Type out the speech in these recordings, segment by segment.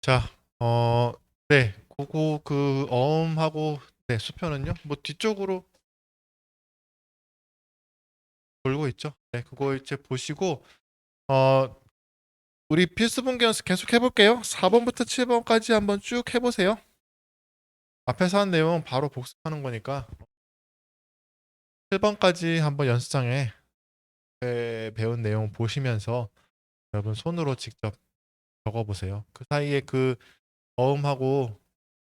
자, 네, 그거 그 어음하고 네, 수표는요. 뭐 뒤쪽으로 돌고 있죠. 네, 그거 이제 보시고 어 우리 필수분 연습 계속 해볼게요. 4번부터 7번까지 한번 쭉 해보세요. 앞에서 한 내용 바로 복습하는 거니까 7번까지 한번 연습장에 배운 내용 보시면서 여러분 손으로 직접 적어보세요. 그 사이에 그 어음하고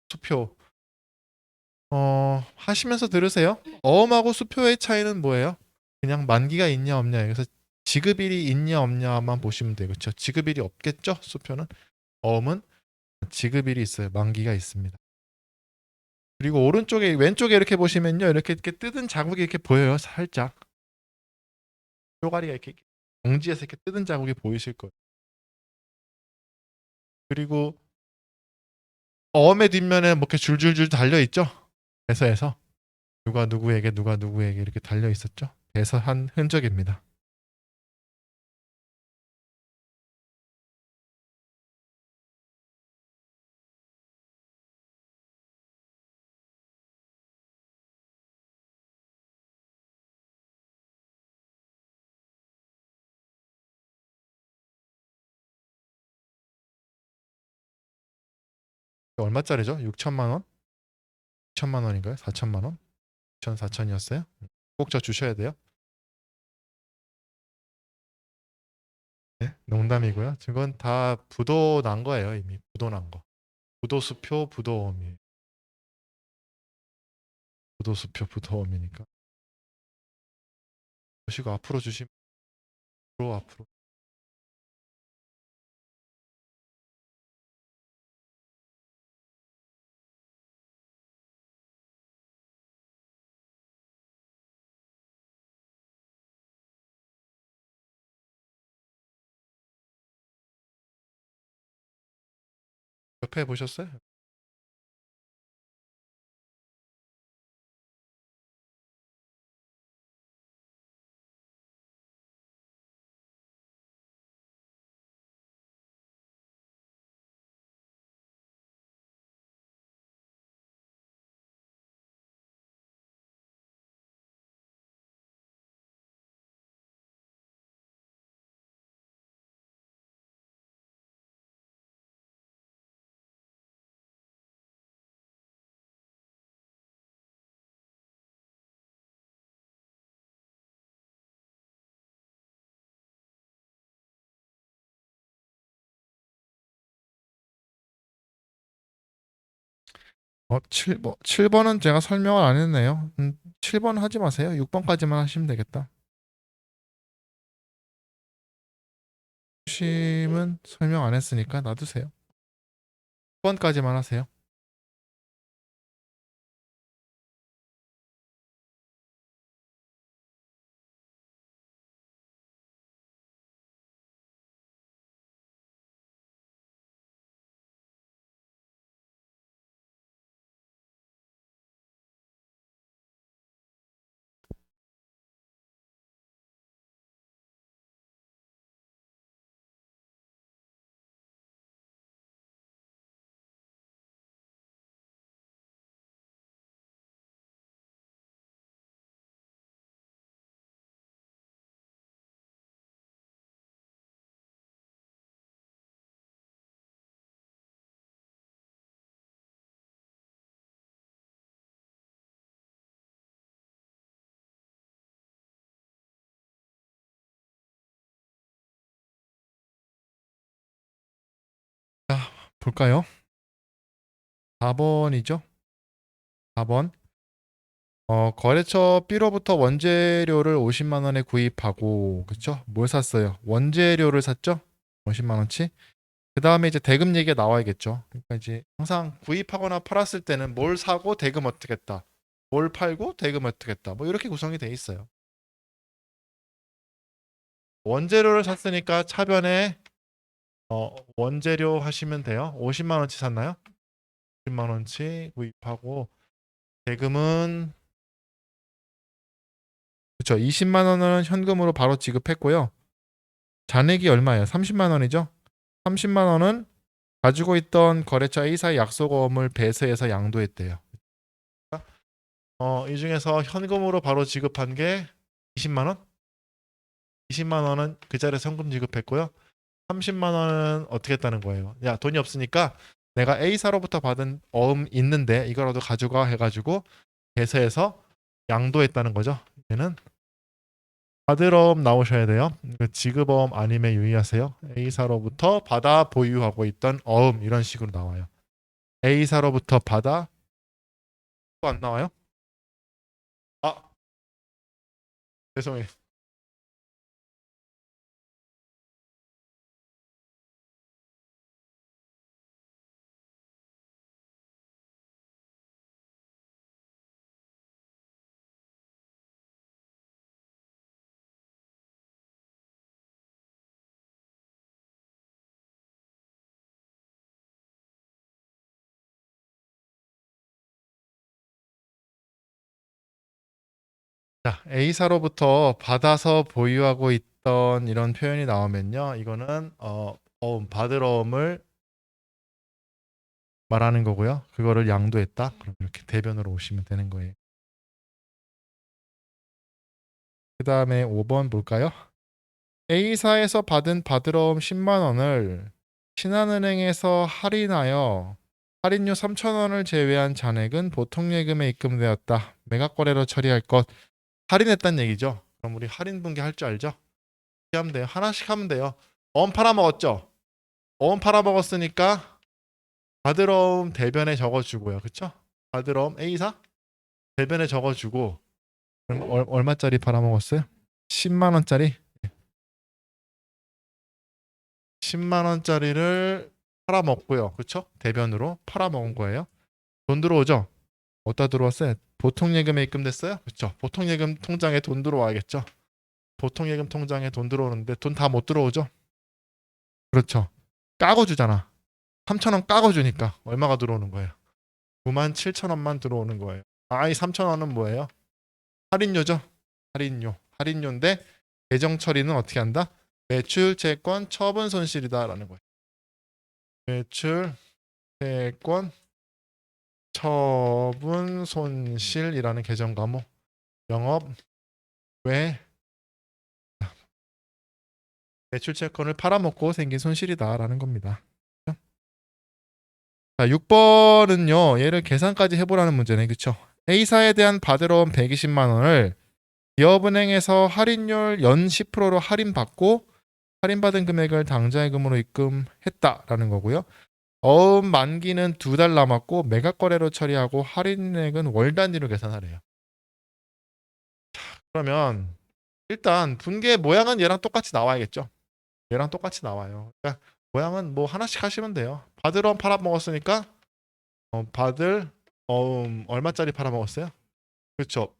수표 하시면서 들으세요. 어음하고 수표의 차이는 뭐예요? 그냥 만기가 있냐 없냐. 그래서 지급일이 있냐 없냐만 보시면 돼요. 그렇죠? 지급일이 없겠죠? 수표는. 어음은 지급일이 있어요. 만기가 있습니다. 그리고 오른쪽에 왼쪽에 이렇게 보시면요. 이렇게 뜯은 자국이 이렇게 보여요. 살짝. 쪼가리가 이렇게 정지에서 이렇게 뜯은 자국이 보이실 거예요. 그리고 어음의 뒷면에 뭐 이렇게 줄줄줄 달려 있죠? 배서에서 누가 누구에게 이렇게 달려 있었죠? 배서한 흔적입니다. 얼마짜리죠? 6천만 원? 2천만 원인가요? 4천만 원? 2천 4천이었어요? 꼭 저 주셔야 돼요. 네, 농담이고요. 그건 다 부도 난 거예요, 이미. 부도 난 거. 부도수표, 부도음이에요. 부도수표, 부도음이니까. 보시고 앞으로 주시면 앞으로. 옆에 보셨어요? 뭐, 7번은 제가 설명을 안 했네요. 7번 하지 마세요. 6번까지만 하시면 되겠다. 심은 설명 안 했으니까 놔두세요. 6번까지만 하세요. 자, 볼까요? 4번이죠? 4번. 거래처 B로부터 원재료를 50만 원에 구입하고, 그쵸? 뭘 샀어요? 원재료를 샀죠? 50만 원치. 그 다음에 이제 대금 얘기가 나와야겠죠. 그러니까 이제 항상 구입하거나 팔았을 때는 뭘 사고 대금 어떻게 했다. 뭘 팔고 대금 어떻게 했다. 뭐 이렇게 구성이 돼 있어요. 원재료를 샀으니까 차변에 원재료 하시면 돼요. 50만 원치 샀나요? 50만 원치 구입하고 대금은 그렇죠. 20만 원은 현금으로 바로 지급했고요. 잔액이 얼마예요? 30만 원이죠? 30만 원은 가지고 있던 거래처 A사의 약속어음을 배서해서 양도했대요. 이 중에서 현금으로 바로 지급한 게 20만 원? 20만 원은 그 자리에서 현금 지급했고요. 30만 원은 어떻게 했다는 거예요? 야, 돈이 없으니까 내가 A사로부터 받은 어음 있는데 이거라도 가져가 해가지고 배서해서 양도했다는 거죠. 얘는 받으러음 나오셔야 돼요. 지급어음 아님에 유의하세요. A사로부터 받아 보유하고 있던 어음 이런 식으로 나와요. A사로부터 받아 또 안 나와요? 아, 죄송해요. 자, A사로부터 받아서 보유하고 있던 이런 표현이 나오면요. 이거는 받으러음을 말하는 거고요. 그거를 양도했다. 그럼 이렇게 대변으로 오시면 되는 거예요. 그 다음에 5번 볼까요? A사에서 받은 받으러움 10만 원을 신한은행에서 할인하여 할인료 3천 원을 제외한 잔액은 보통 예금에 입금되었다. 매각거래로 처리할 것. 할인했다는 얘기죠. 그럼 우리 할인 분기 할 줄 알죠? 어떻게 하면 돼요? 하나씩 하면 돼요. 어음 팔아먹었죠? 어음 팔아먹었으니까 받으러움 대변에 적어주고요. 그쵸? 받으러움 A사 대변에 적어주고 그럼 얼마짜리 팔아먹었어요? 10만 원짜리? 10만 원짜리를 팔아먹고요. 그쵸? 대변으로 팔아먹은 거예요. 돈 들어오죠? 어디다 들어왔어요? 보통 예금에 입금됐어요? 그쵸? 보통 예금 통장에 돈 들어와야겠죠? 보통 예금 통장에 돈 들어오는데 돈 다 못 들어오죠? 그렇죠. 까고 주잖아. 3천 원 까고 주니까 얼마가 들어오는 거예요? 9만 7천 원만 들어오는 거예요. 이 3천 원은 뭐예요? 할인료죠. 할인료. 할인료인데 계정 처리는 어떻게 한다? 매출, 채권, 처분 손실이다라는 거예요. 매출, 채권, 처분 손실이라는 계정 과목. 영업 외 매출 채권을 팔아먹고 생긴 손실이다라는 겁니다. 자, 6번은요. 얘를 계산까지 해보라는 문제네. 그쵸? A사에 대한 받으러온 120만 원을 기업은행에서 할인율 연 10%로 할인받고 할인받은 금액을 당좌예금으로 입금했다라는 거고요. 어음 만기는 2달 남았고 매각거래로 처리하고 할인액은 월 단위로 계산하래요. 그러면 일단 분계 모양은 얘랑 똑같이 나와야겠죠. 얘랑 똑같이 나와요. 그러니까 모양은 뭐 하나씩 하시면 돼요. 받으러 팔아먹었으니까 받을 얼마짜리 팔아먹었어요? 그렇죠.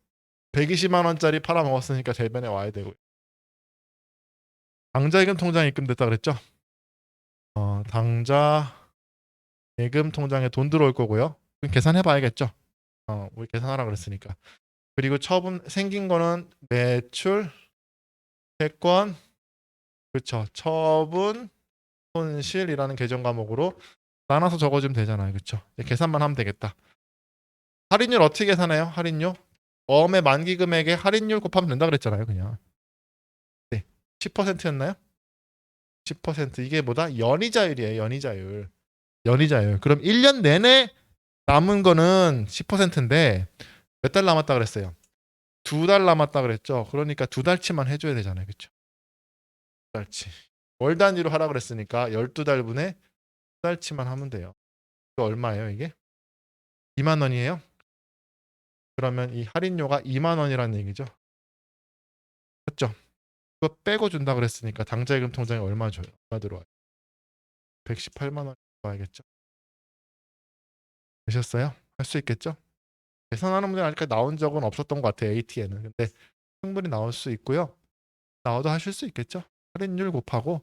120만 원짜리 팔아먹었으니까 대변에 와야 되고 당좌예금 통장에 입금됐다 그랬죠. 당좌예금 통장에 돈 들어올 거고요. 그럼 계산해 봐야겠죠. 우리 계산하라 그랬으니까. 그리고 처분 생긴 거는 매출, 채권, 그렇죠. 처분, 손실이라는 계정 과목으로 나눠서 적어주면 되잖아요. 그렇죠. 계산만 하면 되겠다. 할인율 어떻게 계산해요? 할인율? 어음의 만기 금액에 할인율 곱하면 된다 그랬잖아요. 그냥. 네. 10%였나요? 10% 이게 뭐다? 연이자율이에요. 연이자율. 연이자율. 그럼 1년 내내 남은 거는 10%인데 몇 달 남았다 그랬어요? 2달 남았다 그랬죠. 그러니까 2달치만 해줘야 되잖아요. 그렇죠? 2달치. 월 단위로 하라 그랬으니까 12달분에 2달치만 하면 돼요. 이거 얼마예요 이게? 2만 원이에요? 그러면 이 할인료가 2만 원이라는 얘기죠. 맞죠? 그거 빼고 준다 그랬으니까 당좌예금 통장에 얼마 줘요? 얼마 들어와요? 118만 원 들어와야겠죠? 되셨어요? 할 수 있겠죠? 계산하는 문제 아직까지 나온 적은 없었던 것 같아요. AT에는. 근데 충분히 나올 수 있고요. 나와도 하실 수 있겠죠? 할인율 곱하고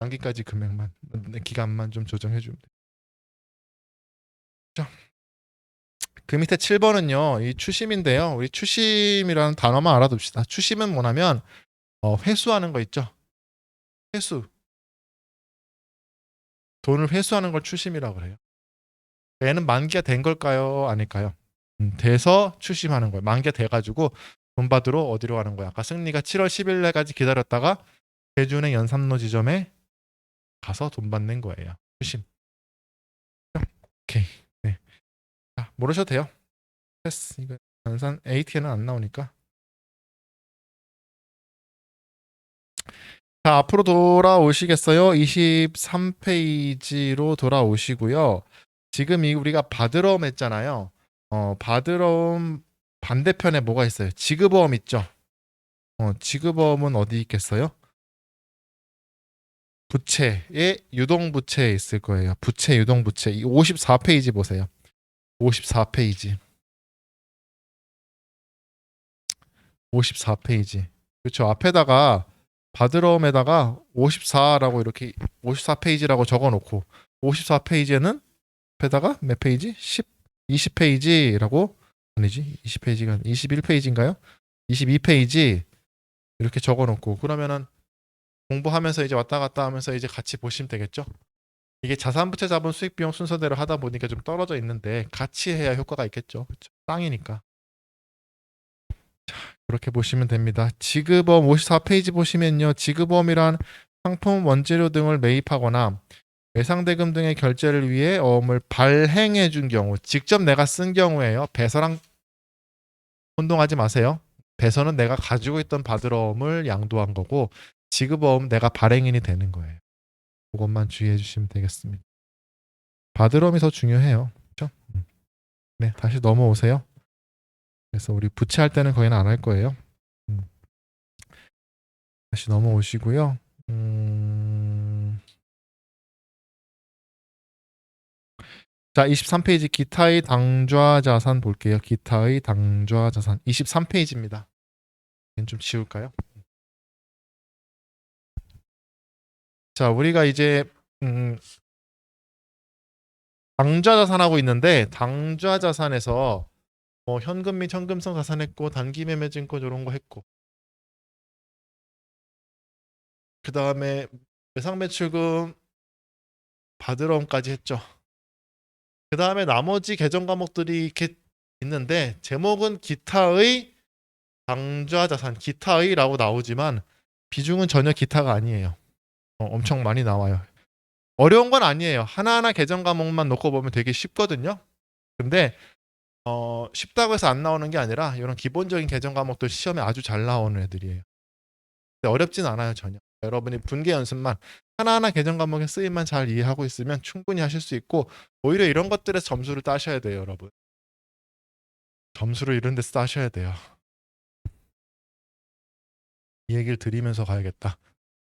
만기까지 금액만 기간만 좀 조정해 주면 되죠. 그 밑에 7번은요. 이 추심인데요. 우리 추심이라는 단어만 알아둡시다. 추심은 뭐냐면 회수하는 거 있죠. 회수. 돈을 회수하는 걸 추심이라고 그래요. 얘는 만기가 된 걸까요? 아닐까요? 돼서 추심하는 거예요. 만기가 돼가지고 돈 받으러 어디로 가는 거야? 아까 승리가 7월 10일 날까지 기다렸다가 제주은행 연산로 지점에 가서 돈 받는 거예요. 추심. 오케이. 네. 자, 모르셔도 돼요. 패스. 이거 연산 AT는 안 나오니까. 자, 앞으로 돌아오시겠어요? 23페이지로 돌아오시고요. 지금 우리가 바드러움 했잖아요. 바드러움 반대편에 뭐가 있어요? 지급어음 있죠? 지급어음은 어디 있겠어요? 부채의 유동부채에 있을 거예요. 부채, 유동부채. 이 54페이지 보세요. 54페이지. 54페이지. 그렇죠. 앞에다가 바드러움에다가 54라고 이렇게 54페이지라고 적어놓고 54페이지에는 앞에다가 몇 페이지? 20페이지라고 아니지 20페이지가 21페이지인가요? 22페이지 이렇게 적어놓고 그러면은 공부하면서 이제 왔다 갔다 하면서 이제 같이 보시면 되겠죠? 이게 자산부채 자본 수익 비용 순서대로 하다 보니까 좀 떨어져 있는데 같이 해야 효과가 있겠죠. 그렇죠? 땅이니까. 그렇게 보시면 됩니다. 지급어음 54페이지 보시면요. 지급어음이란 상품, 원재료 등을 매입하거나 외상대금 등의 결제를 위해 어음을 발행해 준 경우, 직접 내가 쓴 경우에요. 배서랑 혼동하지 마세요. 배서는 내가 가지고 있던 바드러움을 양도한 거고 지급어음 내가 발행인이 되는 거예요. 그것만 주의해 주시면 되겠습니다. 바드러움이 더 중요해요. 그렇죠? 네, 다시 넘어오세요. 그래서 우리 부채할 때는 거의는 안 할 거예요. 다시 넘어오시고요. 자, 23페이지 기타의 당좌 자산 볼게요. 기타의 당좌 자산 23페이지입니다. 얘는 좀 지울까요? 자, 우리가 이제 당좌 자산하고 있는데 당좌 자산에서 현금 및 현금성 자산했고 단기 매매 증권 이런 거 했고 그 다음에 외상 매출금 바드러움까지 했죠. 그 다음에 나머지 계정 과목들이 이렇게 있는데 제목은 기타의 당좌 자산, 기타의라고 나오지만 비중은 전혀 기타가 아니에요. 엄청 많이 나와요. 어려운 건 아니에요. 하나하나 계정 과목만 놓고 보면 되게 쉽거든요. 근데 쉽다고 해서 안 나오는 게 아니라 이런 기본적인 계정 과목들 시험에 아주 잘 나오는 애들이에요. 근데 어렵진 않아요 전혀. 여러분이 분계 연습만 하나하나 계정 과목의 쓰임만 잘 이해하고 있으면 충분히 하실 수 있고 오히려 이런 것들에서 점수를 따셔야 돼요 여러분. 점수를 이런 데서 따셔야 돼요. 이 얘기를 드리면서 가야겠다.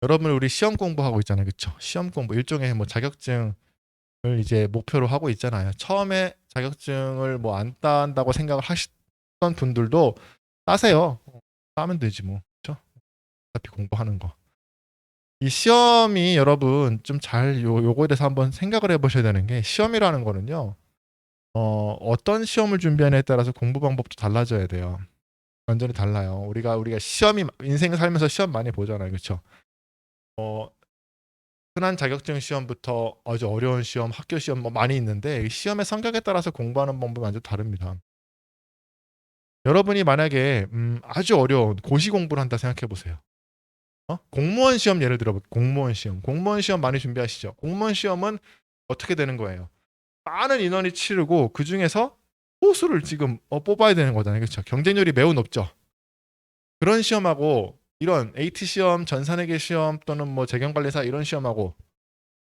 여러분 우리 시험 공부하고 있잖아요. 그렇죠? 시험 공부 일종의 뭐 자격증을 이제 목표로 하고 있잖아요. 처음에 자격증을 뭐 안 딴다고 생각을 하시던 분들도 따세요. 따면 되지 뭐. 그렇죠? 어차피 공부하는 거. 이 시험이 여러분 좀 잘 요거에 대해서 한번 생각을 해보셔야 되는 게 시험이라는 거는요. 어떤 시험을 준비하느냐에 따라서 공부 방법도 달라져야 돼요. 완전히 달라요. 우리가 시험이 인생을 살면서 시험 많이 보잖아요. 그렇죠? 어, 흔한 자격증 시험부터 아주 어려운 시험, 학교 시험 뭐 많이 있는데 시험의 성격에 따라서 공부하는 방법이 완전 다릅니다. 여러분이 만약에 아주 어려운 고시 공부를 한다 생각해 보세요. 공무원 시험 예를 들어 공무원 시험. 공무원 시험 많이 준비하시죠. 공무원 시험은 어떻게 되는 거예요? 많은 인원이 치르고 그 중에서 소수를 지금 뽑아야 되는 거잖아요. 그렇죠? 경쟁률이 매우 높죠. 그런 시험하고 이런 AT 시험, 전산회계 시험 또는 뭐 재경관리사 이런 시험하고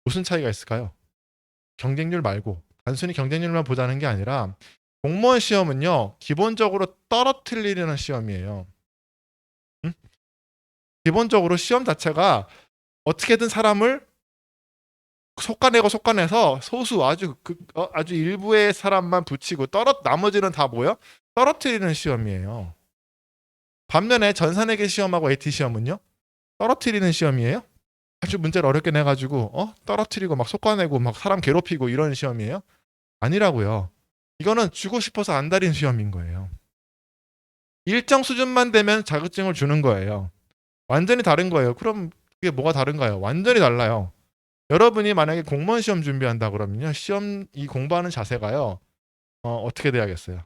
무슨 차이가 있을까요? 경쟁률 말고 단순히 경쟁률만 보자는 게 아니라 공무원 시험은요 기본적으로 떨어뜨리려는 시험이에요. 응? 기본적으로 시험 자체가 어떻게든 사람을 속아내서 소수 아주 일부의 사람만 붙이고 나머지는 다 뭐요? 떨어뜨리는 시험이에요. 반면에 전산회계 시험하고 AT 시험은요 떨어뜨리는 시험이에요. 아주 문제를 어렵게 내가지고 떨어뜨리고 막 속아내고 막 사람 괴롭히고 이런 시험이에요. 아니라고요. 이거는 주고 싶어서 안 다린 시험인 거예요. 일정 수준만 되면 자격증을 주는 거예요. 완전히 다른 거예요. 그럼 그게 뭐가 다른가요? 완전히 달라요. 여러분이 만약에 공무원 시험 준비한다 그러면요. 시험 이 공부하는 자세가요. 어떻게 돼야겠어요?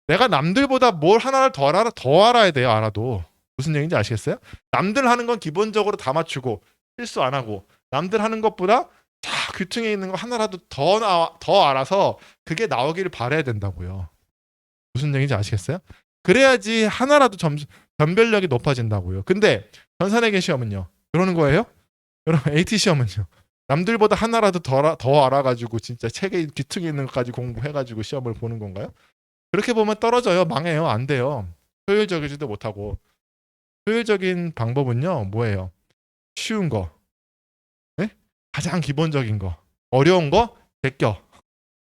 내가 남들보다 뭘 하나를 더 알아야 돼요. 알아도. 무슨 얘기인지 아시겠어요? 남들 하는 건 기본적으로 다 맞추고 실수 안 하고 남들 하는 것보다 다 귀퉁에 있는 거 하나라도 더 알아서 그게 나오기를 바라야 된다고요. 무슨 얘기인지 아시겠어요? 그래야지 하나라도 변별력이 높아진다고요. 근데 전산회계 시험은요. 그러는 거예요? 여러분 AT 시험은요. 남들보다 하나라도 더 알아가지고 진짜 책에 귀퉁에 있는 것까지 공부해가지고 시험을 보는 건가요? 그렇게 보면 떨어져요. 망해요. 안 돼요. 효율적이지도 못하고. 효율적인 방법은요. 뭐예요? 쉬운 거. 네? 가장 기본적인 거. 어려운 거 제껴.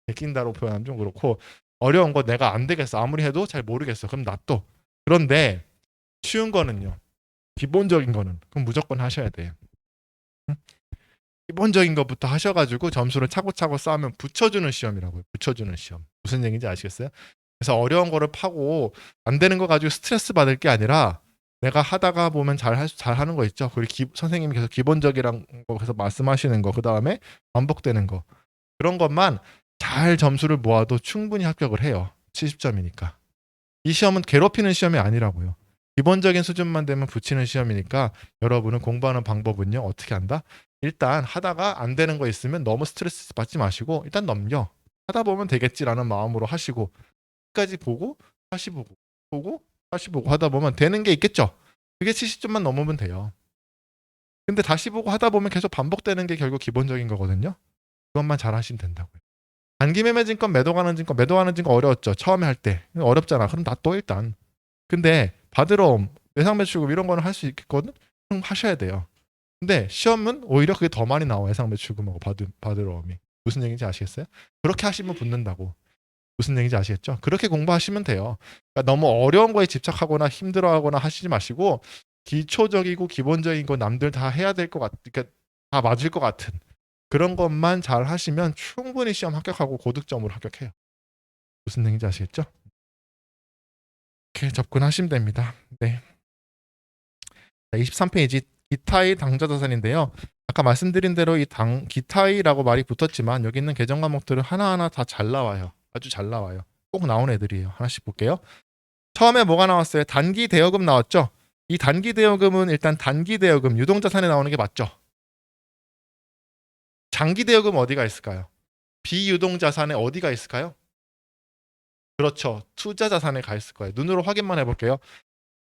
제낀다고 표현하면 좀 그렇고 어려운 거 내가 안 되겠어. 아무리 해도 잘 모르겠어. 그럼 놔둬. 그런데 쉬운 거는요. 기본적인 거는 그럼 무조건 하셔야 돼요. 응? 기본적인 것부터 하셔가지고 점수를 차곡차곡 쌓으면 붙여주는 시험이라고요. 붙여주는 시험. 무슨 얘기인지 아시겠어요? 그래서 어려운 거를 파고 안 되는 거 가지고 스트레스 받을 게 아니라 내가 하다가 보면 잘 하는 거 있죠. 그리고 선생님이 계속 기본적이란 거 계속 말씀하시는 거, 그 다음에 반복되는 거 그런 것만 잘 점수를 모아도 충분히 합격을 해요. 70점이니까. 이 시험은 괴롭히는 시험이 아니라고요. 기본적인 수준만 되면 붙이는 시험이니까 여러분은 공부하는 방법은요. 어떻게 한다? 일단 하다가 안 되는 거 있으면 너무 스트레스 받지 마시고 일단 넘겨. 하다 보면 되겠지라는 마음으로 하시고 끝까지 보고 다시 보고 다시 보고 하다 보면 되는 게 있겠죠. 그게 70점만 넘으면 돼요. 근데 다시 보고 하다 보면 계속 반복되는 게 결국 기본적인 거거든요. 그것만 잘 하시면 된다고요. 단기 매매 증권, 매도하는 증권 어려웠죠. 처음에 할 때. 어렵잖아. 그럼 놔둬 일단. 근데 받으러 외상 매출금 이런 거는 할 수 있거든. 그럼 하셔야 돼요. 근데 시험은 오히려 그게 더 많이 나와. 외상 매출금하고 받으러옴이. 무슨 얘기인지 아시겠어요? 그렇게 하시면 붙는다고. 무슨 얘기인지 아시겠죠? 그렇게 공부하시면 돼요. 그러니까 너무 어려운 거에 집착하거나 힘들어하거나 하시지 마시고 기초적이고 기본적인 거 남들 다 해야 될 것 그러니까 다 맞을 것 같은 그런 것만 잘 하시면 충분히 시험 합격하고 고득점으로 합격해요. 무슨 얘기인지 아시겠죠? 이렇게 접근하시면 됩니다. 네. 23페이지 기타의 당좌자산인데요. 아까 말씀드린 대로 기타의라고 말이 붙었지만 여기 있는 계정 과목들은 하나하나 다 잘 나와요. 아주 잘 나와요. 꼭 나온 애들이에요. 하나씩 볼게요. 처음에 뭐가 나왔어요? 단기 대여금 나왔죠? 이 단기 대여금은 일단 단기 대여금, 유동자산에 나오는 게 맞죠? 장기 대여금 어디가 있을까요? 비유동자산에 어디가 있을까요? 그렇죠. 투자자산에 가 있을 거예요. 눈으로 확인만 해볼게요.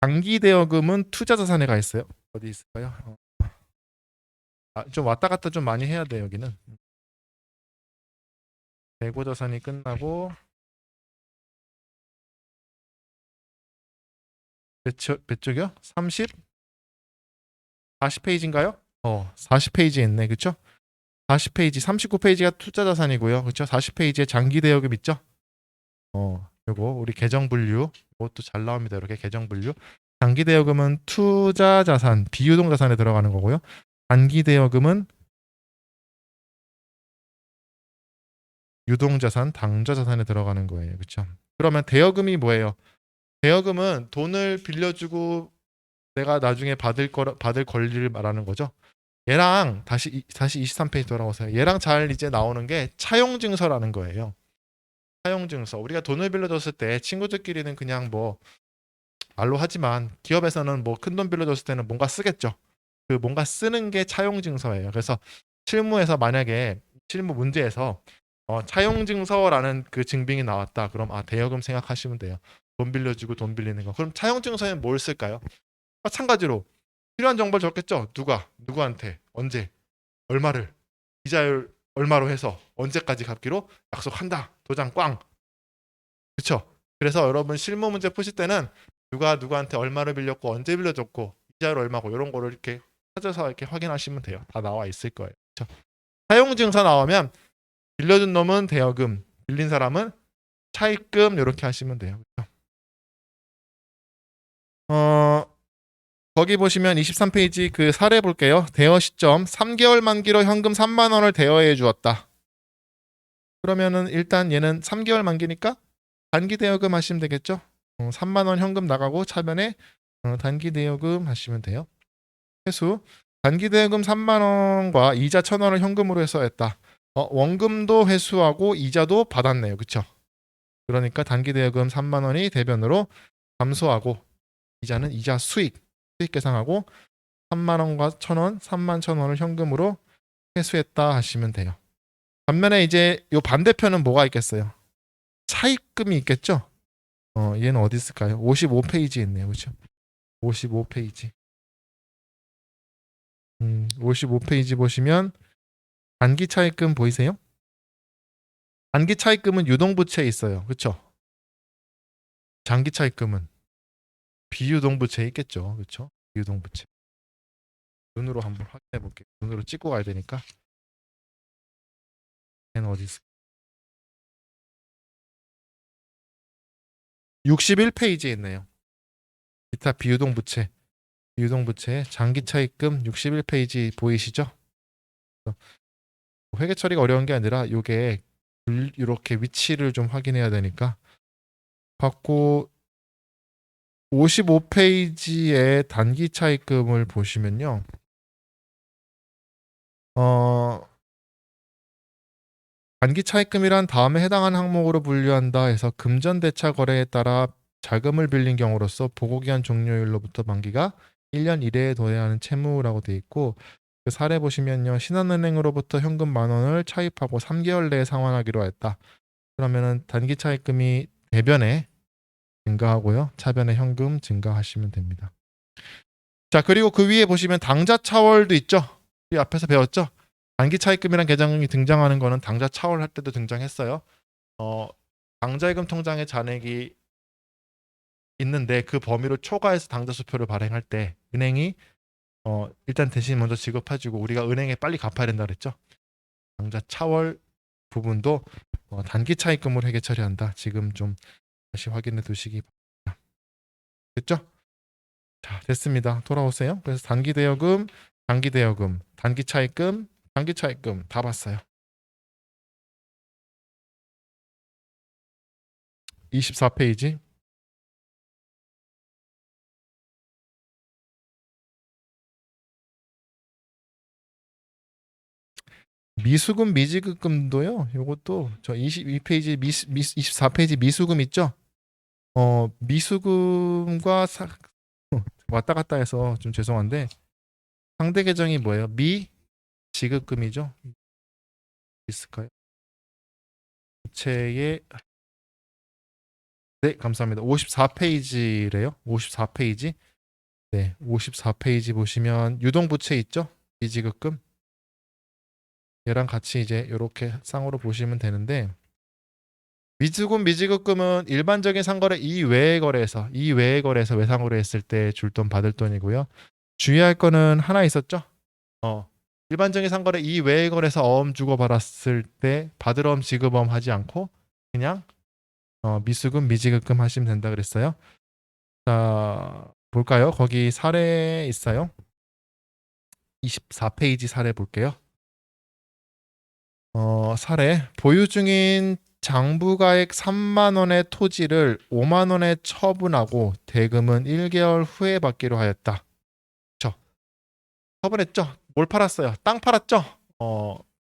장기 대여금은 투자자산에 가 있어요. 어디 있을까요? 좀 왔다 갔다 좀 많이 해야 돼요. 여기는. 재고자산이 끝나고 몇 쪽이요? 30? 40페이지인가요? 40페이지에 있네. 그쵸? 40페이지, 39페이지가 투자자산이고요. 그쵸? 40페이지에 장기 대여금 있죠? 요거 우리 계정 분류 이것도 잘 나옵니다. 이렇게 계정 분류. 장기 대여금은 투자자산, 비유동 자산에 들어가는 거고요. 단기 대여금은 유동자산, 당좌자산에 들어가는 거예요. 그렇죠? 그러면 대여금이 뭐예요? 대여금은 돈을 빌려주고 내가 나중에 받을 권리를 말하는 거죠. 얘랑 다시 23페이지 돌아오세요. 얘랑 잘 이제 나오는 게 차용증서라는 거예요. 차용증서. 우리가 돈을 빌려줬을 때 친구들끼리는 그냥 뭐 말로 하지만 기업에서는 뭐 큰 돈 빌려줬을 때는 뭔가 쓰겠죠. 그 뭔가 쓰는 게 차용증서예요. 그래서 실무에서 만약에 실무 문제에서 차용증서라는 그 증빙이 나왔다. 그럼 대여금 생각하시면 돼요. 돈 빌려주고 돈 빌리는 거. 그럼 차용증서에는 뭘 쓸까요? 마찬가지로 필요한 정보를 적겠죠. 누구한테 언제 얼마를 이자율 얼마로 해서 언제까지 갚기로 약속한다. 도장 꽝. 그렇죠? 그래서 여러분 실무 문제 푸실 때는 누가 누구한테 얼마를 빌렸고 언제 빌려줬고 이자율 얼마고 이런 거를 이렇게 찾아서 이렇게 확인하시면 돼요. 다 나와 있을 거예요. 그렇죠? 사용증서 나오면 빌려준 놈은 대여금, 빌린 사람은 차입금 이렇게 하시면 돼요. 그렇죠? 거기 보시면 23페이지 그 사례 볼게요. 대여 시점 3개월 만기로 현금 3만 원을 대여해 주었다. 그러면은 일단 얘는 3개월 만기니까 단기 대여금 하시면 되겠죠? 3만 원 현금 나가고 차변에 단기 대여금 하시면 돼요. 회수 단기 대여금 3만 원과 이자 1,000원을 현금으로 회수했다. 원금도 회수하고 이자도 받았네요. 그렇죠? 그러니까 단기 대여금 3만 원이 대변으로 감소하고 이자는 이자 수익 계상하고 3만 원과 1,000원, 3만 1,000원을 현금으로 회수했다 하시면 돼요. 반면에 이제 요 반대편은 뭐가 있겠어요? 차입금이 있겠죠? 얘는 어디 있을까요? 55페이지에 있네요. 그렇죠? 55페이지. 55페이지 보시면 단기 차입금 보이세요? 단기 차입금은 유동부채에 있어요. 그렇죠? 장기 차입금은 비유동부채에 있겠죠. 그렇죠? 비유동부채. 눈으로 한번 확인해 볼게요. 눈으로 찍고 가야 되니까. 얘는 어디 있을까요? 61페이지에 있네요. 기타 비유동부채. 비유동부채 장기 차입금 61페이지 보이시죠? 회계 처리가 어려운 게 아니라 이게 이렇게 위치를 좀 확인해야 되니까 받고 55페이지에 단기 차입금을 보시면요. 단기 차입금이란 다음에 해당하는 항목으로 분류한다 해서 금전대차 거래에 따라 자금을 빌린 경우로서 보고기한 종료일로부터 만기가 1년 이내에 도래하는 채무라고 되어 있고 그 사례 보시면요. 신한은행으로부터 현금 10,000원을 차입하고 3개월 내에 상환하기로 했다. 그러면은 단기 차입금이 대변에 증가하고요. 차변에 현금 증가하시면 됩니다. 자, 그리고 그 위에 보시면 당좌 차월도 있죠. 이 앞에서 배웠죠. 단기 차입금이란 계정이 등장하는 거는 당좌 차월 할 때도 등장했어요. 당좌예금 통장에 잔액이 있는데 그 범위를 초과해서 당좌 수표를 발행할 때 은행이 일단 대신 먼저 지급해주고 우리가 은행에 빨리 갚아야 된다 그랬죠. 당좌 차월 부분도 단기 차입금으로 회계 처리한다. 지금 좀 다시 확인해 두시기 바랍니다. 됐죠? 자, 됐습니다. 돌아오세요. 그래서 단기 대여금, 단기 대여금, 단기 차입금, 단기 차입금 다 봤어요. 24페이지. 미수금 미지급금도요. 요것도 저 22페이지 24페이지 미수금 있죠? 미수금과 왔다 갔다 해서 좀 죄송한데 상대 계정이 뭐예요? 미지급금이죠. 있을까요? 부채의 네, 감사합니다. 54페이지래요. 54페이지. 네, 54페이지 보시면 유동부채 있죠? 미지급금. 얘랑 같이 이제 이렇게 쌍으로 보시면 되는데 미수금 미지급금은 일반적인 상거래 이외의 거래에서 외상으로 했을 때 줄 돈 받을 돈이고요. 주의할 거는 하나 있었죠? 일반적인 상거래 이외의 거래에서 어음 주고 받았을 때 받을 어음 지급 어음 하지 않고 그냥 미수금 미지급금 하시면 된다 그랬어요. 자, 볼까요? 거기 사례 있어요. 24페이지 사례 볼게요. 사례 보유 중인 장부가액 3만 원의 토지를 5만 원에 처분하고 대금은 1개월 후에 받기로 하였다. 그렇죠? 처분했죠? 뭘 팔았어요? 땅 팔았죠?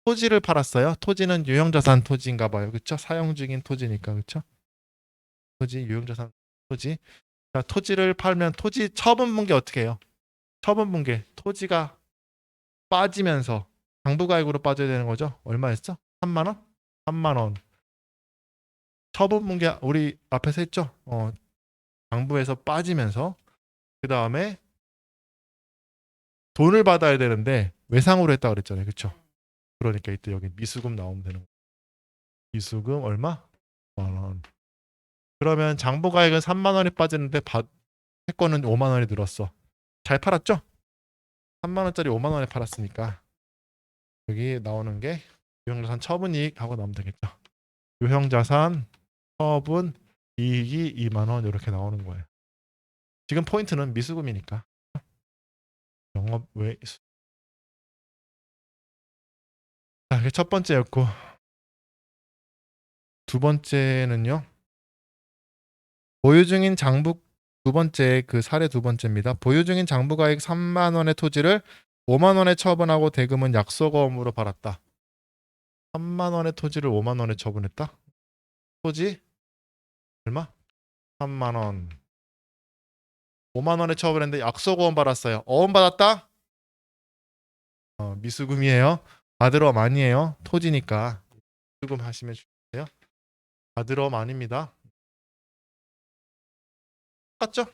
토지를 팔았어요. 토지는 유형자산 토지인가 봐요. 그렇죠? 사용 중인 토지니까. 그렇죠? 토지 유형자산 토지. 자, 토지를 팔면 토지 처분 분계 어떻게 해요? 처분 분계 토지가 빠지면서 장부가액으로 빠져야 되는 거죠. 얼마였어? 3만 원? 3만 원. 처분 분계 우리 앞에서 했죠. 장부에서 빠지면서 그 다음에 돈을 받아야 되는데 외상으로 했다 그랬잖아요. 그렇죠? 그러니까 이때 여기 미수금 나오면 되는 거예요. 미수금 얼마? 5만 원. 그러면 장부가액은 3만 원이 빠지는데 채권은 5만 원이 늘었어. 잘 팔았죠? 3만 원짜리 5만 원에 팔았으니까 여기 나오는 게 유형자산 처분이익 하고 나오면 되겠죠. 유형자산 처분 이익이 2만 원 이렇게 나오는 거예요. 지금 포인트는 미수금이니까. 영업 외 자, 그게 첫 번째였고 두 번째는요. 보유 중인 장부 두 번째 그 사례 두 번째입니다. 보유 중인 장부가액 3만 원의 토지를 5만 원에 처분하고 대금은 약속어음으로 받았다. 3만 원의 토지를 5만 원에 처분했다. 토지 얼마? 3만 원. 5만 원에 처분했는데 약속어음 받았어요. 어음 받았다? 미수금이에요. 받으러음 아니에요. 토지니까 미수금 하시면 돼요. 받으러음 아닙니다. 똑같죠?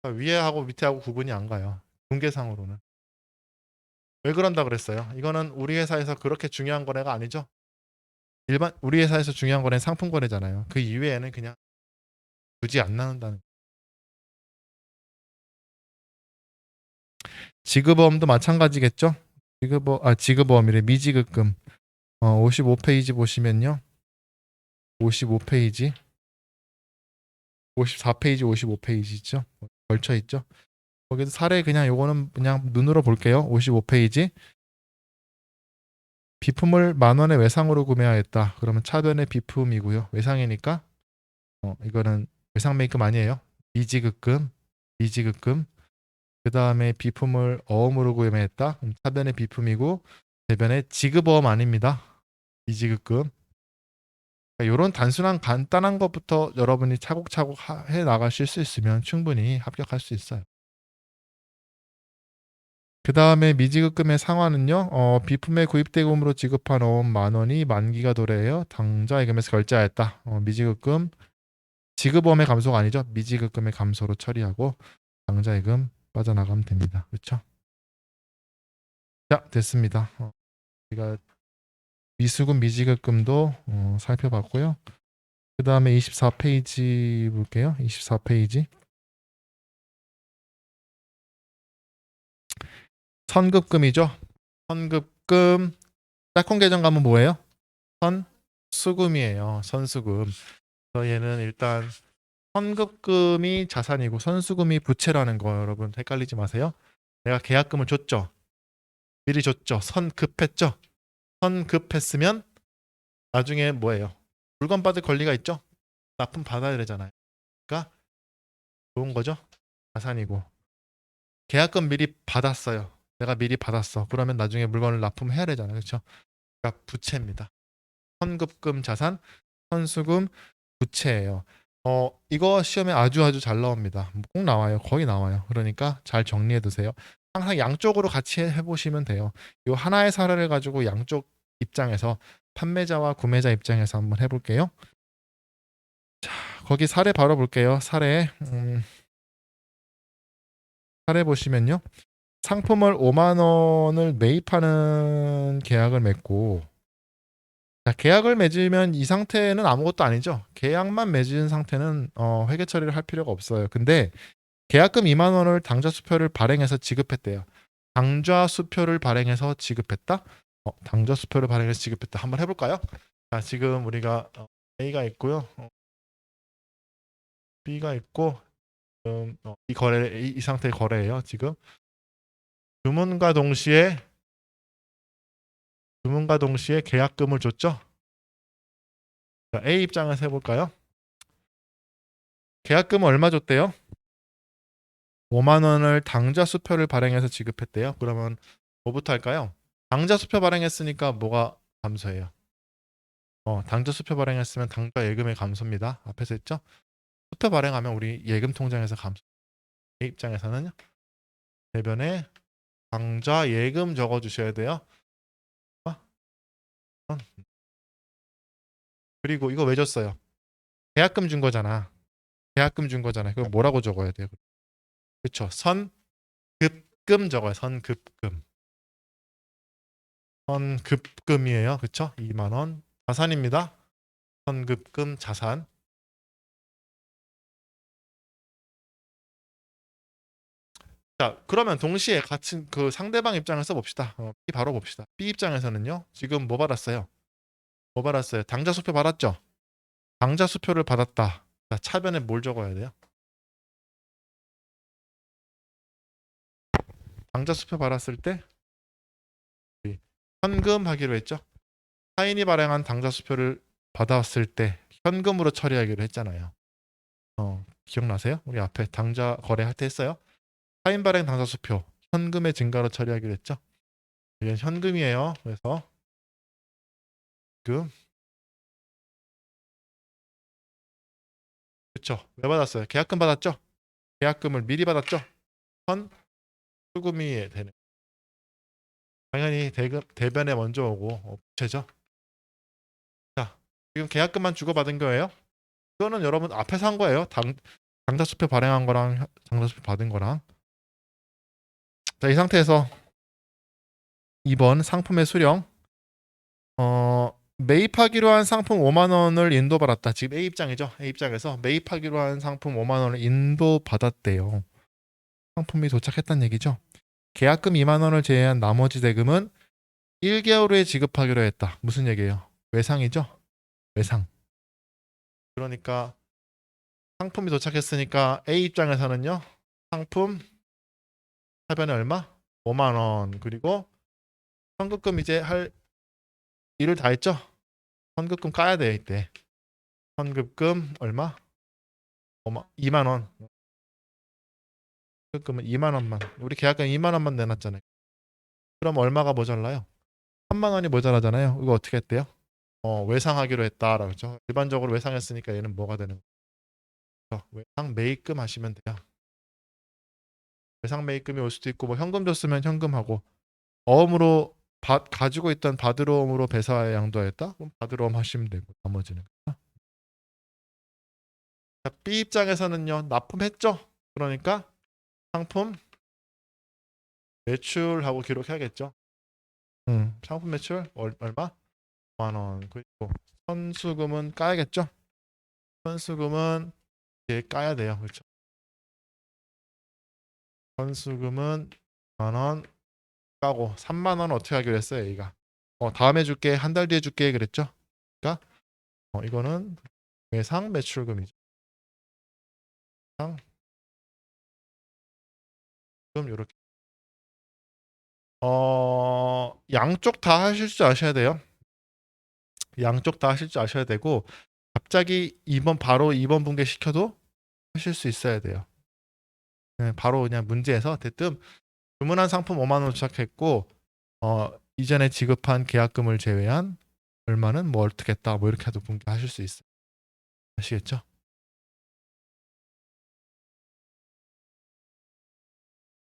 위에하고 밑에하고 구분이 안 가요. 공계상으로는. 왜 그런다 그랬어요? 이거는 우리 회사에서 그렇게 중요한 거래가 아니죠. 일반 우리 회사에서 중요한 거래는 상품 거래잖아요. 그 이외에는 그냥 굳이 안 나눈다는. 지급보험도 마찬가지겠죠. 지급보험이래. 미지급금. 55페이지 보시면요. 55페이지, 54페이지, 55페이지죠. 걸쳐 있죠. 거기서 사례 그냥 요거는 그냥 눈으로 볼게요. 55페이지. 비품을 10,000원에 외상으로 구매하였다. 그러면 차변의 비품이고요. 외상이니까 이거는 외상 매입금 아니에요. 미지급금, 미지급금. 그 다음에 비품을 어음으로 구매했다. 차변의 비품이고 대변의 지급어음 아닙니다. 미지급금. 이런 단순한 간단한 것부터 여러분이 차곡차곡 해 나가실 수 있으면 충분히 합격할 수 있어요. 그 다음에 미지급금의 상환은요. 비품의 구입대금으로 지급한 어음 10,000원이 만기가 도래하여 당좌예금에서 결제하였다. 미지급금 지급어음의 감소가 아니죠. 미지급금의 감소로 처리하고 당좌예금 빠져나가면 됩니다. 그렇죠? 자, 됐습니다. 우리가 미수금 미지급금도 살펴봤고요. 그 다음에 24페이지 볼게요. 24페이지. 선급금이죠. 선급금 짝꿍 계정 가면 뭐예요? 선수금이에요. 선수금. 그래서 얘는 일단 선급금이 자산이고 선수금이 부채라는 거 여러분 헷갈리지 마세요. 내가 계약금을 줬죠. 미리 줬죠. 선급했죠. 선급했으면 나중에 뭐예요? 물건 받을 권리가 있죠. 납품 받아야 되잖아요. 그러니까 좋은 거죠. 자산이고 계약금 미리 받았어요. 내가 미리 받았어. 그러면 나중에 물건을 납품해야 되잖아요. 그렇죠? 그러니까 부채입니다. 선급금 자산, 선수금 부채예요. 이거 시험에 아주 잘 나옵니다. 꼭 나와요. 거의 나와요. 그러니까 잘 정리해 두세요. 항상 양쪽으로 같이 해보시면 돼요. 이 하나의 사례를 가지고 양쪽 입장에서 판매자와 구매자 입장에서 한번 해볼게요. 자, 거기 사례 바로 볼게요. 사례 보시면요. 상품을 5만 원을 매입하는 계약을 맺고 자, 계약을 맺으면 이 상태는 아무것도 아니죠. 계약만 맺은 상태는 회계 처리를 할 필요가 없어요. 근데 계약금 2만 원을 당좌 수표를 발행해서 지급했대요. 당좌 수표를 발행해서 지급했다? 당좌 수표를 발행해서 지급했다. 한번 해볼까요? 자, 지금 우리가 A가 있고요. B가 있고 이 상태의 거래예요. 지금 주문과 동시에 계약금을 줬죠. 자, A 입장에서 해볼까요? 계약금은 얼마 줬대요? 5만 원을 당좌 수표를 발행해서 지급했대요. 그러면 뭐부터 할까요? 당좌 수표 발행했으니까 뭐가 감소해요? 당좌 수표 발행했으면 당좌 예금의 감소입니다. 앞에서 했죠? 수표 발행하면 우리 예금 통장에서 감소. 내 입장에서는요. 대변에 당좌 예금 적어 주셔야 돼요. 그리고 이거 왜 줬어요? 계약금 준 거잖아. 계약금 준 거잖아요. 그거 뭐라고 적어야 돼요? 그렇죠. 선급금 적어요. 선급금. 선급금이에요. 그렇죠? 2만 원. 자산입니다. 선급금 자산. 자, 그러면 동시에 같은 그 상대방 입장을 써봅시다. B 바로 봅시다. B 입장에서는요. 지금 뭐 받았어요? 뭐 받았어요? 당좌 수표 받았죠? 당좌 수표를 받았다. 자, 차변에 뭘 적어야 돼요? 당좌 수표 받았을 때 우리 현금하기로 했죠? 타인이 발행한 당좌 수표를 받았을 때 현금으로 처리하기로 했잖아요. 기억나세요? 우리 앞에 당좌 거래할 때 했어요. 타인 발행 당좌 수표 현금의 증가로 처리하기로 했죠. 이게 현금이에요. 그래서 금 그쵸. 왜 받았어요? 계약금 받았죠? 계약금을 미리 받았죠? 현수금이 되는. 당연히 대변에 먼저 오고 부채죠. 자, 지금 계약금만 주고받은 거예요. 이거는 여러분 앞에서 한 거예요. 장자수표 발행한 거랑 장자수표 받은 거랑. 자, 이 상태에서 2번 상품의 수령. 매입하기로 한 상품 5만 원을 인도받았다. 지금 A 입장이죠. A 입장에서 매입하기로 한 상품 5만 원을 인도받았대요. 상품이 도착했다는 얘기죠. 계약금 2만 원을 제외한 나머지 대금은 1개월 후에 지급하기로 했다. 무슨 얘기예요? 외상이죠. 외상. 그러니까 상품이 도착했으니까 A 입장에서는요. 상품 하변에 얼마? 5만 원. 그리고 현금금 이제 할 일을 다 했죠. 현금금 까야 돼 이때. 현금금 얼마? 2만 원. 현금은 2만 원만. 우리 계약금 2만 원만 내놨잖아요. 그럼 얼마가 모자라요? 3만 원이 모자라잖아요. 이거 어떻게 했대요? 외상하기로 했다라고 했죠. 일반적으로 외상했으니까 얘는 뭐가 되는 거죠? 외상 매입금 하시면 돼요. 외상 매입금이 올 수도 있고 뭐 현금 줬으면 현금하고 어음으로 가지고 있던 받으러옴으로 배사에 양도하였다? 그럼 받으러옴 하시면 되고 나머지는. 자, B 입장에서는요. 납품했죠? 그러니까 상품 매출하고 기록해야겠죠. 상품 매출 얼마? 5만 원. 그리고 선수금은 까야겠죠? 선수금은 이제 까야 돼요. 그렇죠? 선수금은 5만 원 까고 3만 원 어떻게 하기로 했어요, A가. 다음에 줄게. 한 달 뒤에 줄게 그랬죠? 그러니까 이거는 외상 매출금이죠. 외상 금 요렇게. 양쪽 다 하실 줄 아셔야 돼요. 양쪽 다 하실 줄 아셔야 되고 갑자기 2번 바로 2번 분계 시켜도 하실 수 있어야 돼요. 네, 바로 그냥 문제에서 대뜸 주문한 상품 5만 원 도착했고 이전에 지급한 계약금을 제외한 얼마는 뭐 어떻게 했다 뭐 이렇게 해도 분개하실 수 있어요. 아시겠죠?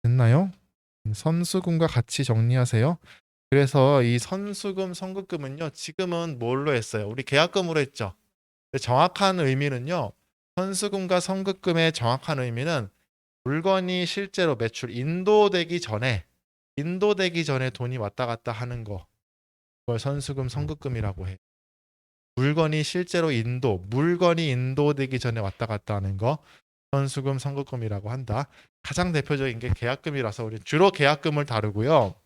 됐나요? 선수금과 같이 정리하세요. 그래서 이 선수금, 선급금은요. 지금은 뭘로 했어요? 우리 계약금으로 했죠. 근데 정확한 의미는요. 선수금과 선급금의 정확한 의미는 물건이 실제로 매출 인도되기 전에 돈이 왔다 갔다 하는 거. 그걸 선수금, 선급금이라고 해. 물건이 인도되기 전에 왔다 갔다 하는 거 선수금, 선급금이라고 한다. 가장 대표적인 게 계약금이라서 우리 주로 계약금을 다루고요.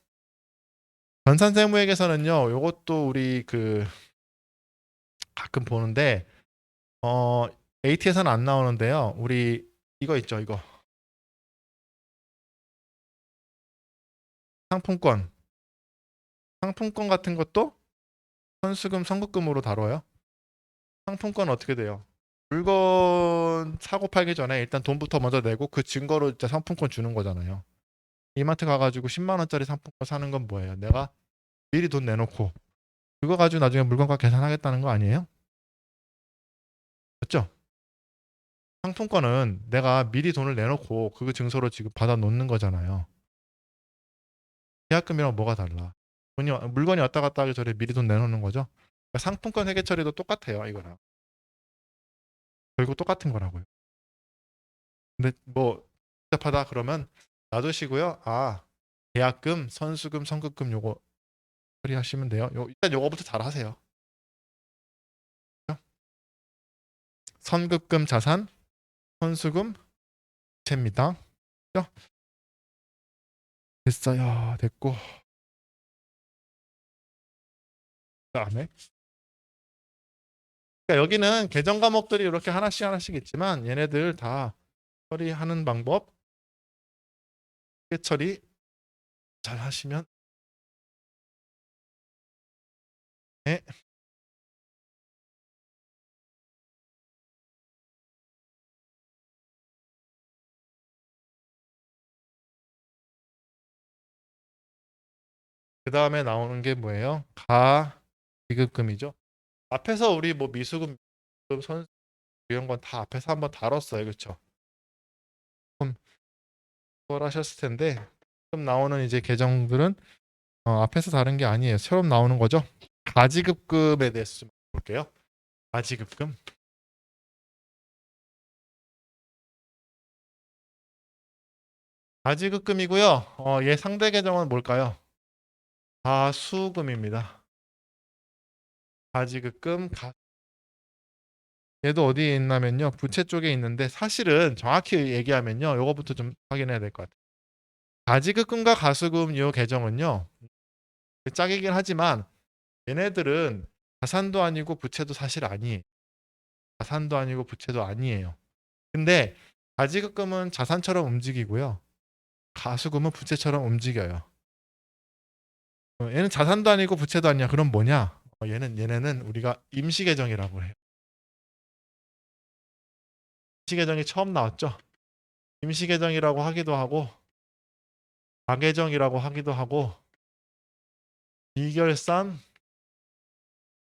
전산세무액에서는요. 요것도 우리 가끔 보는데 AT에서는 안 나오는데요. 우리 이거 있죠, 이거. 상품권. 상품권 같은 것도 선수금, 선급금으로 다뤄요. 상품권 어떻게 돼요? 물건 사고 팔기 전에 일단 돈부터 먼저 내고 그 증거로 이제 상품권 주는 거잖아요. 이마트 가가지고 10만 원짜리 상품권 사는 건 뭐예요? 내가 미리 돈 내놓고 그거 가지고 나중에 물건가 계산하겠다는 거 아니에요? 맞죠? 상품권은 내가 미리 돈을 내놓고 그 증서로 지금 받아 놓는 거잖아요. 계약금이랑 뭐가 달라? 물건이 왔다 갔다 하기 전에 미리 돈 내놓는 거죠. 그러니까 상품권 회계 처리도 똑같아요, 이거랑. 결국 똑같은 거라고요. 근데 뭐 복잡하다 그러면 놔두시고요. 계약금, 선수금, 선급금 요거 처리하시면 돼요. 일단 요거부터 잘 하세요. 선급금 자산, 선수금 부채입니다. 됐어요. 됐고 그다음에 그러니까 여기는 계정 과목들이 이렇게 하나씩 하나씩 있지만 얘네들 다 처리하는 방법, 회계 처리 잘 하시면 네. 그 다음에 나오는 게 뭐예요? 가지급금이죠. 앞에서 우리 뭐 미수금, 선 이런 건 다 앞에서 한번 다뤘어요, 그렇죠? 그럼 그걸 하셨을 텐데 지금 나오는 이제 계정들은 앞에서 다른 게 아니에요. 처음 나오는 거죠. 가지급금에 대해서 좀 볼게요. 가지급금. 가지급금이고요. 얘 상대 계정은 뭘까요? 가수금입니다. 가지급금. 얘도 어디에 있냐면요. 부채 쪽에 있는데 사실은 정확히 얘기하면요. 요거부터 좀 확인해야 될 것 같아요. 가지급금과 가수금 요 계정은요. 짝이긴 하지만 얘네들은 자산도 아니고 부채도 사실 아니에요. 자산도 아니고 부채도 아니에요. 근데 가지급금은 자산처럼 움직이고요. 가수금은 부채처럼 움직여요. 얘는 자산도 아니고 부채도 아니야. 그럼 뭐냐? 얘네는 우리가 임시계정이라고 해요. 임시계정이 처음 나왔죠. 임시계정이라고 하기도 하고 가계정이라고 하기도 하고 비결산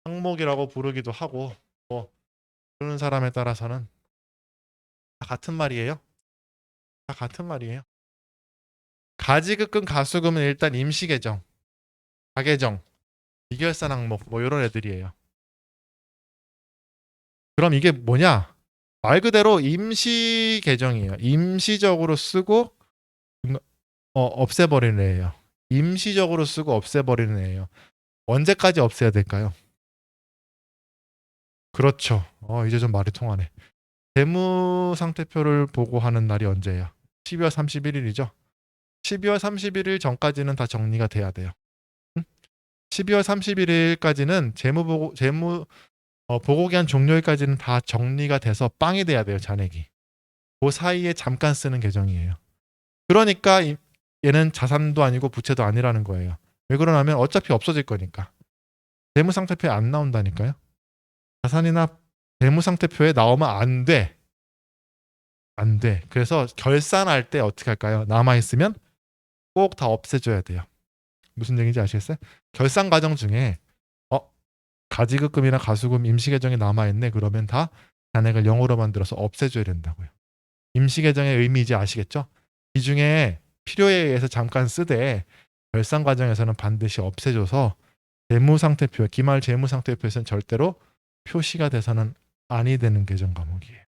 항목이라고 부르기도 하고 뭐 부르는 사람에 따라서는 다 같은 말이에요. 다 같은 말이에요. 가지급금 가수금은 일단 임시계정, 가계정, 비결산 항목 뭐 이런 애들이에요. 그럼 이게 뭐냐? 말 그대로 임시 계정이에요. 임시적으로 쓰고 없애버리는 애예요. 임시적으로 쓰고 없애버리는 애예요. 언제까지 없애야 될까요? 그렇죠. 이제 좀 말이 통하네. 재무상태표를 보고하는 날이 언제예요? 12월 31일이죠. 12월 31일 전까지는 다 정리가 돼야 돼요. 12월 31일까지는 재무 보고기한 종료일까지는 다 정리가 돼서 빵이 돼야 돼요, 잔액이. 그 사이에 잠깐 쓰는 계정이에요. 그러니까 얘는 자산도 아니고 부채도 아니라는 거예요. 왜 그러냐면 어차피 없어질 거니까. 재무상태표에 안 나온다니까요. 자산이나 재무상태표에 나오면 안 돼. 안 돼. 그래서 결산할 때 어떻게 할까요? 남아있으면 꼭 다 없애줘야 돼요. 무슨 얘기인지 아시겠어요? 결산 과정 중에 가지급금이나 가수금 임시계정이 남아있네. 그러면 다 잔액을 0으로 만들어서 없애줘야 된다고요. 임시계정의 의미 이제 아시겠죠? 이 중에 필요에 의해서 잠깐 쓰되 결산 과정에서는 반드시 없애줘서 재무상태표, 기말 재무상태표에서는 절대로 표시가 돼서는 아니 되는 계정 과목이에요.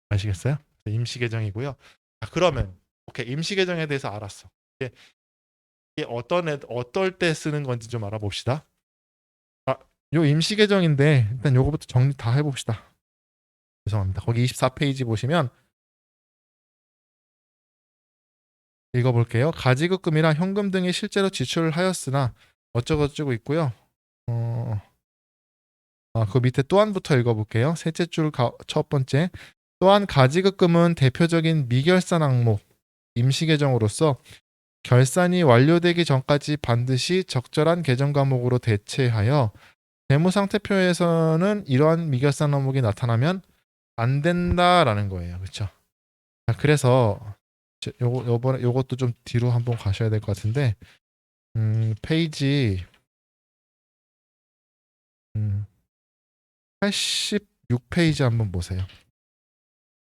아시겠어요? 임시계정이고요. 그러면 오케이, 임시계정에 대해서 알았어. 이게 어떨 때 쓰는 건지 좀 알아봅시다. 요 임시계정인데 일단 요거부터 정리 다 해봅시다. 죄송합니다. 거기 24페이지 보시면 읽어볼게요. 가지급금이랑 현금 등이 실제로 지출을 하였으나 어쩌고저쩌고 있고요. 그 밑에 또한부터 읽어볼게요. 셋째 줄 첫 번째. 또한 가지급금은 대표적인 미결산 항목 임시계정으로서 결산이 완료되기 전까지 반드시 적절한 계정 과목으로 대체하여 재무상태표에서는 이러한 미결산 항목이 나타나면 안 된다라는 거예요. 그렇죠? 그래서 요것도 좀 뒤로 한번 가셔야 될 것 같은데 페이지 86페이지 한번 보세요.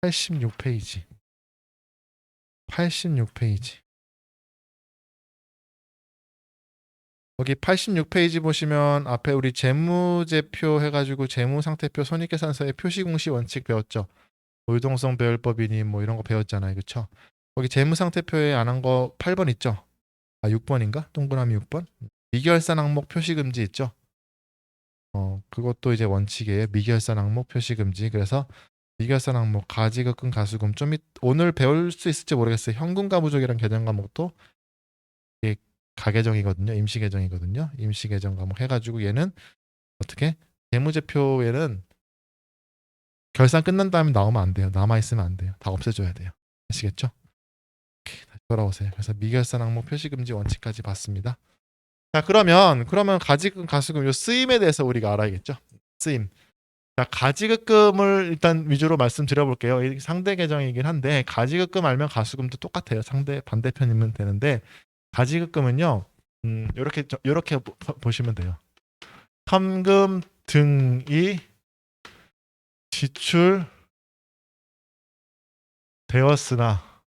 86페이지. 86페이지. 여기 86페이지 보시면 앞에 우리 재무제표 해가지고 재무상태표 손익계산서의 표시공시 원칙 배웠죠. 유동성 배열법이니 뭐 이런 거 배웠잖아요. 그쵸? 거기 재무상태표에 안 한 거 8번 있죠? 6번인가? 동그라미 6번? 미결산 항목 표시금지 있죠? 그것도 이제 원칙이에요. 미결산 항목 표시금지. 그래서 미결산 항목 가지급금 가수금 오늘 배울 수 있을지 모르겠어요. 현금가부족이랑 계정 과목도 이게 가계정이거든요. 임시계정이거든요. 임시계정 과목 해가지고 얘는 어떻게 재무제표에는 결산 끝난 다음에 나오면 안 돼요. 남아있으면 안 돼요. 다 없애줘야 돼요. 아시겠죠? 오케이, 다시 돌아오세요. 그래서 미결산 항목 표시금지 원칙까지 봤습니다. 자, 그러면 가지급 가수금 요 쓰임에 대해서 우리가 알아야겠죠? 쓰임. 자, 가지급금을 일단 위주로 말씀드려볼게요. 상대 계정이긴 한데 가지급금 알면 가수금도 똑같아요. 상대 반대편이면 되는데 가지급금은요. 이렇게 보시면 돼요. 현금 등이 지출되었으나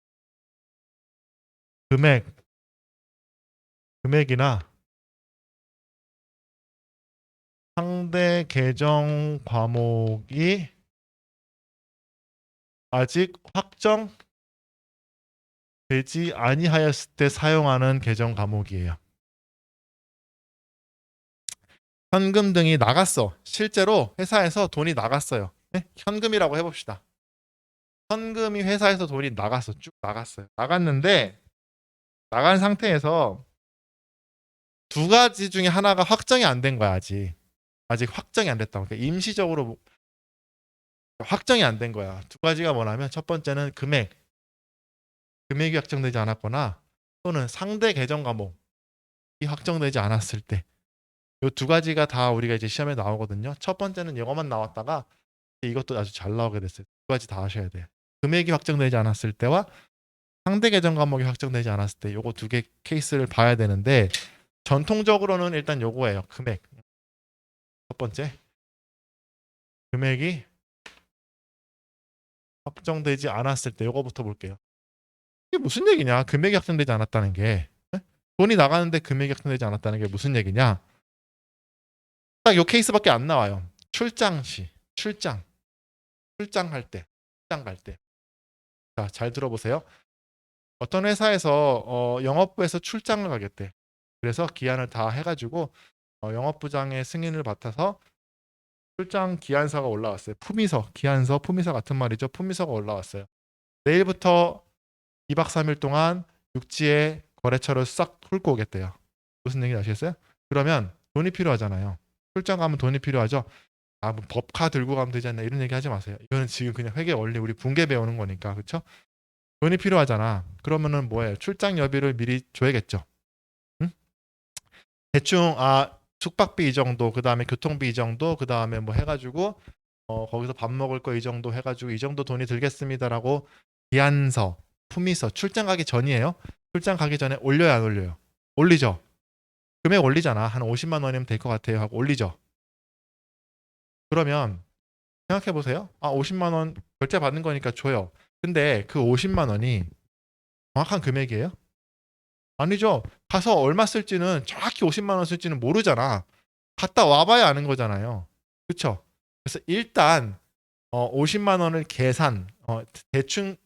금액이나 상대 계정 과목이 아직 확정되지 아니하였을 때 사용하는 계정 과목이에요. 현금 등이 나갔어. 실제로 회사에서 돈이 나갔어요. 네? 현금이라고 해봅시다. 현금이 회사에서 돈이 나갔어. 쭉 나갔어요. 나갔는데 나간 상태에서 두 가지 중에 하나가 확정이 안 된 거야. 아직 확정이 안 됐다고. 그러니까 임시적으로 확정이 안 된 거야. 두 가지가 뭐냐면 첫 번째는 금액이 확정되지 않았거나 또는 상대 계정 과목이 확정되지 않았을 때. 이 두 가지가 다 우리가 이제 시험에 나오거든요. 첫 번째는 영어만 나왔다가 이것도 아주 잘 나오게 됐어요. 두 가지 다 하셔야 돼요. 금액이 확정되지 않았을 때와 상대 계정 과목이 확정되지 않았을 때 요거 두 개 케이스를 봐야 되는데 전통적으로는 일단 요거예요. 금액. 첫 번째. 금액이 확정되지 않았을 때 요거부터 볼게요. 이게 무슨 얘기냐? 금액이 확정되지 않았다는 게. 네? 돈이 나가는데 금액이 확정되지 않았다는 게 무슨 얘기냐? 딱 요 케이스밖에 안 나와요. 출장 갈 때. 자, 잘 들어보세요. 어떤 회사에서 영업부에서 출장을 가겠대. 그래서 기한을 다 해가지고 영업부장의 승인을 받아서 출장 기한서가 올라왔어요. 기한서, 품위서 같은 말이죠. 품위서가 올라왔어요. 내일부터 2박 3일 동안 육지에 거래처를 싹 훑고 오겠대요. 무슨 얘기인지 아시겠어요? 그러면 돈이 필요하잖아요. 출장 가면 돈이 필요하죠. 뭐 법카 들고 가면 되지 않나 이런 얘기 하지 마세요. 이거는 지금 그냥 회계 원리 우리 분계 배우는 거니까 그렇죠? 돈이 필요하잖아. 그러면은 뭐예요? 출장 여비를 미리 줘야겠죠. 응? 대충 숙박비 이 정도, 그 다음에 교통비 이 정도, 그 다음에 뭐 해가지고 거기서 밥 먹을 거 이 정도 해가지고 이 정도 돈이 들겠습니다라고 기한서, 품위서 출장 가기 전이에요. 출장 가기 전에 올려야 안 올려요? 올리죠. 금액 올리잖아. 한 50만 원이면 될 것 같아요 하고 올리죠. 그러면 생각해 보세요. 50만 원 결제 받는 거니까 줘요. 근데 그 50만 원이 정확한 금액이에요? 아니죠. 가서 얼마 쓸지는 정확히 50만 원 쓸지는 모르잖아. 갔다 와봐야 아는 거잖아요. 그렇죠? 그래서 일단 50만 원을 대충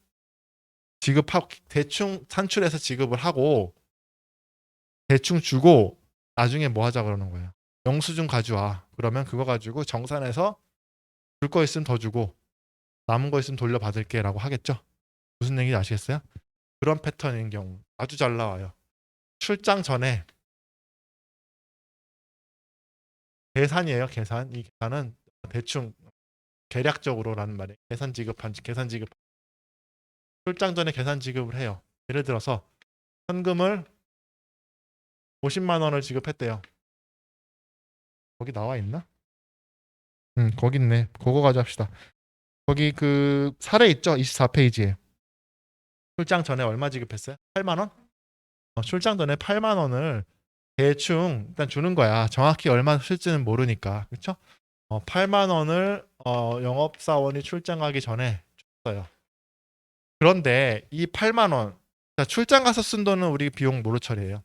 지급하고 대충 산출해서 지급을 하고 대충 주고 나중에 뭐 하자 그러는 거예요. 영수증 가져와. 그러면 그거 가지고 정산해서 줄 거 있으면 더 주고 남은 거 있으면 돌려받을게라고 하겠죠. 무슨 얘기인지 아시겠어요? 그런 패턴인 경우 아주 잘 나와요. 출장 전에 계산이에요. 계산. 이 계산은 대충 계략적으로라는 말이에요. 계산 지급. 출장 전에 계산 지급을 해요. 예를 들어서 현금을 50만 원을 지급했대요. 거기 나와 있나? 거기 있네. 그거 가져합시다. 거기 그 사례 있죠? 24페이지에. 출장 전에 얼마 지급했어요? 8만 원? 출장 전에 8만 원을 대충 일단 주는 거야. 정확히 얼마 쓸지는 모르니까. 그렇죠? 8만 원을 영업사원이 출장 가기 전에 줬어요. 그런데 이 8만 원, 자, 출장 가서 쓴 돈은 우리 비용 뭐로 처리해요?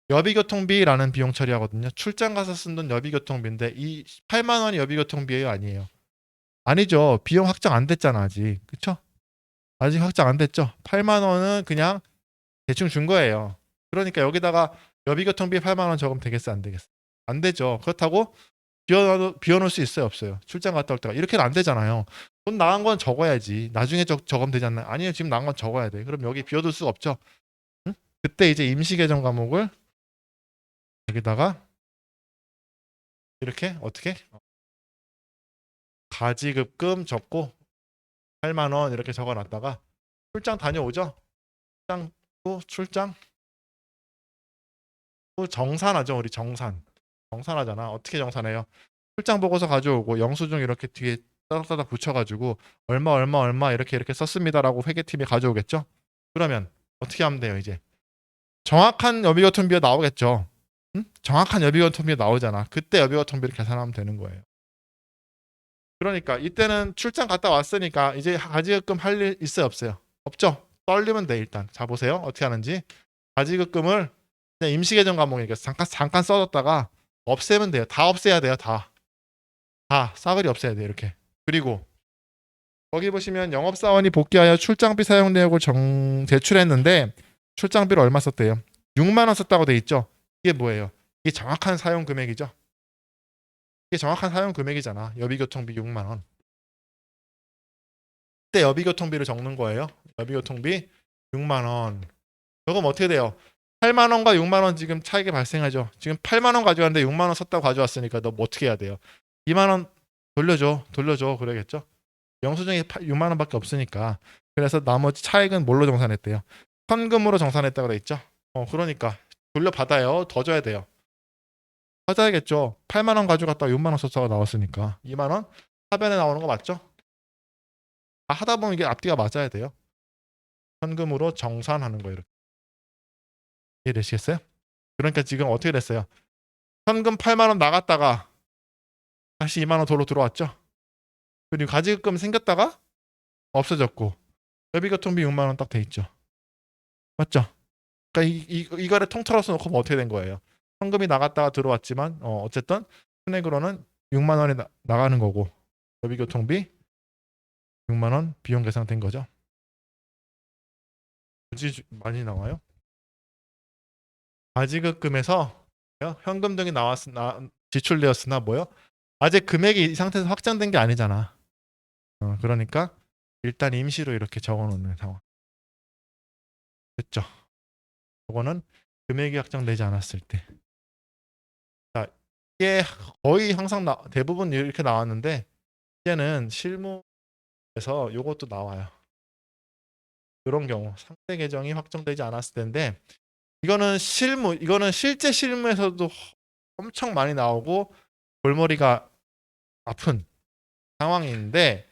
여비교통비라는 비용 처리하거든요. 출장 가서 쓴 돈 여비교통비인데 이 8만 원이 여비교통비예요, 아니에요? 아니죠. 비용 확정 안 됐잖아, 아직. 그쵸? 아직 확정 안 됐죠. 8만 원은 그냥 대충 준 거예요. 그러니까 여기다가 여비교통비 8만 원 적으면 되겠어, 안 되겠어? 안 되죠. 그렇다고 비워놓을 수 있어요, 없어요? 출장 갔다 올 때가 이렇게는 안 되잖아요. 돈 나간 건 적어야지. 나중에 적으면 되지 않나요? 아니요, 지금 나간 건 적어야 돼. 그럼 여기 비워둘 수가 없죠. 응? 그때 이제 임시계정 과목을 여기다가 이렇게 어떻게 가지급금 적고 8만 원 이렇게 적어놨다가 출장 다녀오죠. 출장 또 정산하죠. 우리 정산하잖아. 어떻게 정산해요? 출장 보고서 가져오고 영수증 이렇게 뒤에 따닥따닥 붙여가지고 얼마 이렇게 썼습니다라고 회계팀이 가져오겠죠. 그러면 어떻게 하면 돼요? 이제 정확한 여비교통비가 나오겠죠. 정확한 여비교통비 나오잖아. 그때 여비교통비를 계산하면 되는 거예요. 그러니까 이때는 출장 갔다 왔으니까 이제 가지급금 할 일 있어요, 없어요? 없죠. 떨리면 돼. 일단 자 보세요, 어떻게 하는지. 가지급금을 그냥 임시계정 과목이니까 잠깐 써뒀다가 없애면 돼요. 다 없애야 돼요. 다 싸그리 없애야 돼요. 이렇게. 그리고 거기 보시면 영업사원이 복귀하여 출장비 사용 내역을 제출했는데 출장비를 얼마 썼대요? 6만 원 썼다고 돼 있죠. 이게 뭐예요? 이게 정확한 사용 금액이죠. 이게 정확한 사용 금액이잖아. 여비교통비 6만 원. 그때 여비교통비를 적는 거예요. 여비교통비 6만 원. 그럼 어떻게 돼요? 8만 원과 6만 원 지금 차이가 발생하죠. 지금 8만 원 가져왔는데 6만 원 썼다고 가져왔으니까 너 뭐 어떻게 해야 돼요? 2만 원 돌려줘 그래야겠죠. 영수증이 6만 원밖에 없으니까. 그래서 나머지 차액은 뭘로 정산했대요? 현금으로 정산했다고 돼 있죠. 그러니까 돌려받아요. 더 줘야 돼요. 받아야겠죠. 8만 원 가져갔다가 6만 원 썼다가 나왔으니까 2만 원 하변에 나오는 거 맞죠? 하다 보면 이게 앞뒤가 맞아야 돼요. 현금으로 정산하는 거예요. 이렇게. 이해되시겠어요? 그러니까 지금 어떻게 됐어요? 현금 8만 원 나갔다가 다시 2만 원 도로 들어왔죠. 그리고 가지급금 생겼다가 없어졌고 여비교통비 6만 원 딱 돼 있죠. 맞죠? 그러니까 이거를 통틀어서 놓고 뭐 어떻게 된 거예요? 현금이 나갔다가 들어왔지만 어쨌든 큰액으로는 6만 원이 나가는 거고 여비교통비 6만 원 비용 계산된 거죠. 굳이 많이 나와요? 가지급금에서 현금 등이 지출되었으나 뭐요? 아직 금액이 이 상태에서 확정된 게 아니잖아. 그러니까 일단 임시로 이렇게 적어놓는 상황. 됐죠? 이거는 금액이 확정되지 않았을 때. 자, 이게 거의 항상 대부분 이렇게 나왔는데 이제는 실무에서 이것도 나와요. 이런 경우 상대 계정이 확정되지 않았을 텐데 이거는 실제 실무에서도 엄청 많이 나오고 골머리가 아픈 상황인데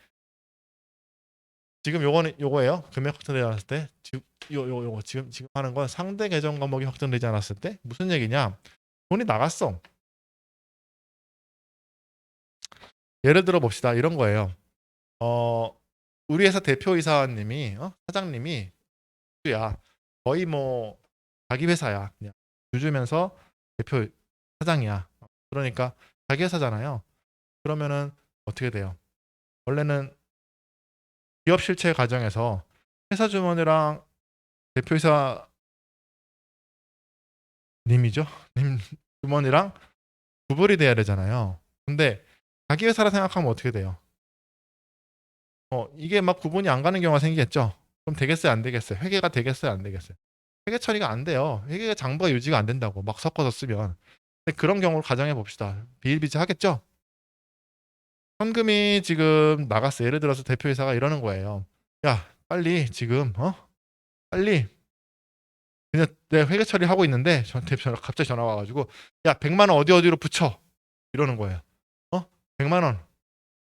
지금 요거예요. 금액 확정되지 않았을 때 요거 지금 하는 건 상대 계정 과목이 확정되지 않았을 때 무슨 얘기냐? 돈이 나갔어. 예를 들어 봅시다. 이런 거예요. 우리 회사 대표이사님이 사장님이 야 거의 뭐 자기 회사야. 그냥 주주면서 대표 사장이야. 그러니까 자기 회사잖아요. 그러면은 어떻게 돼요? 원래는 기업 실체 과정에서 회사 주머니랑 대표이사 님이죠. 님 주머니랑 구분이 돼야 되잖아요. 근데 자기 회사라 생각하면 어떻게 돼요? 이게 막 구분이 안 가는 경우가 생기겠죠. 그럼 되겠어요, 안 되겠어요? 회계가 되겠어요, 안 되겠어요? 회계 처리가 안 돼요. 회계가 장부가 유지가 안 된다고 막 섞어서 쓰면. 근데 그런 경우를 가정해 봅시다. 비일비재하겠죠? 현금이 지금 나갔어. 예를 들어서 대표이사가 이러는 거예요. 야, 빨리 지금 빨리 그냥 내 회계 처리하고 있는데 저한테 갑자기 전화 와가지고 야 100만 원 어디로 붙여 이러는 거예요. 100만 원.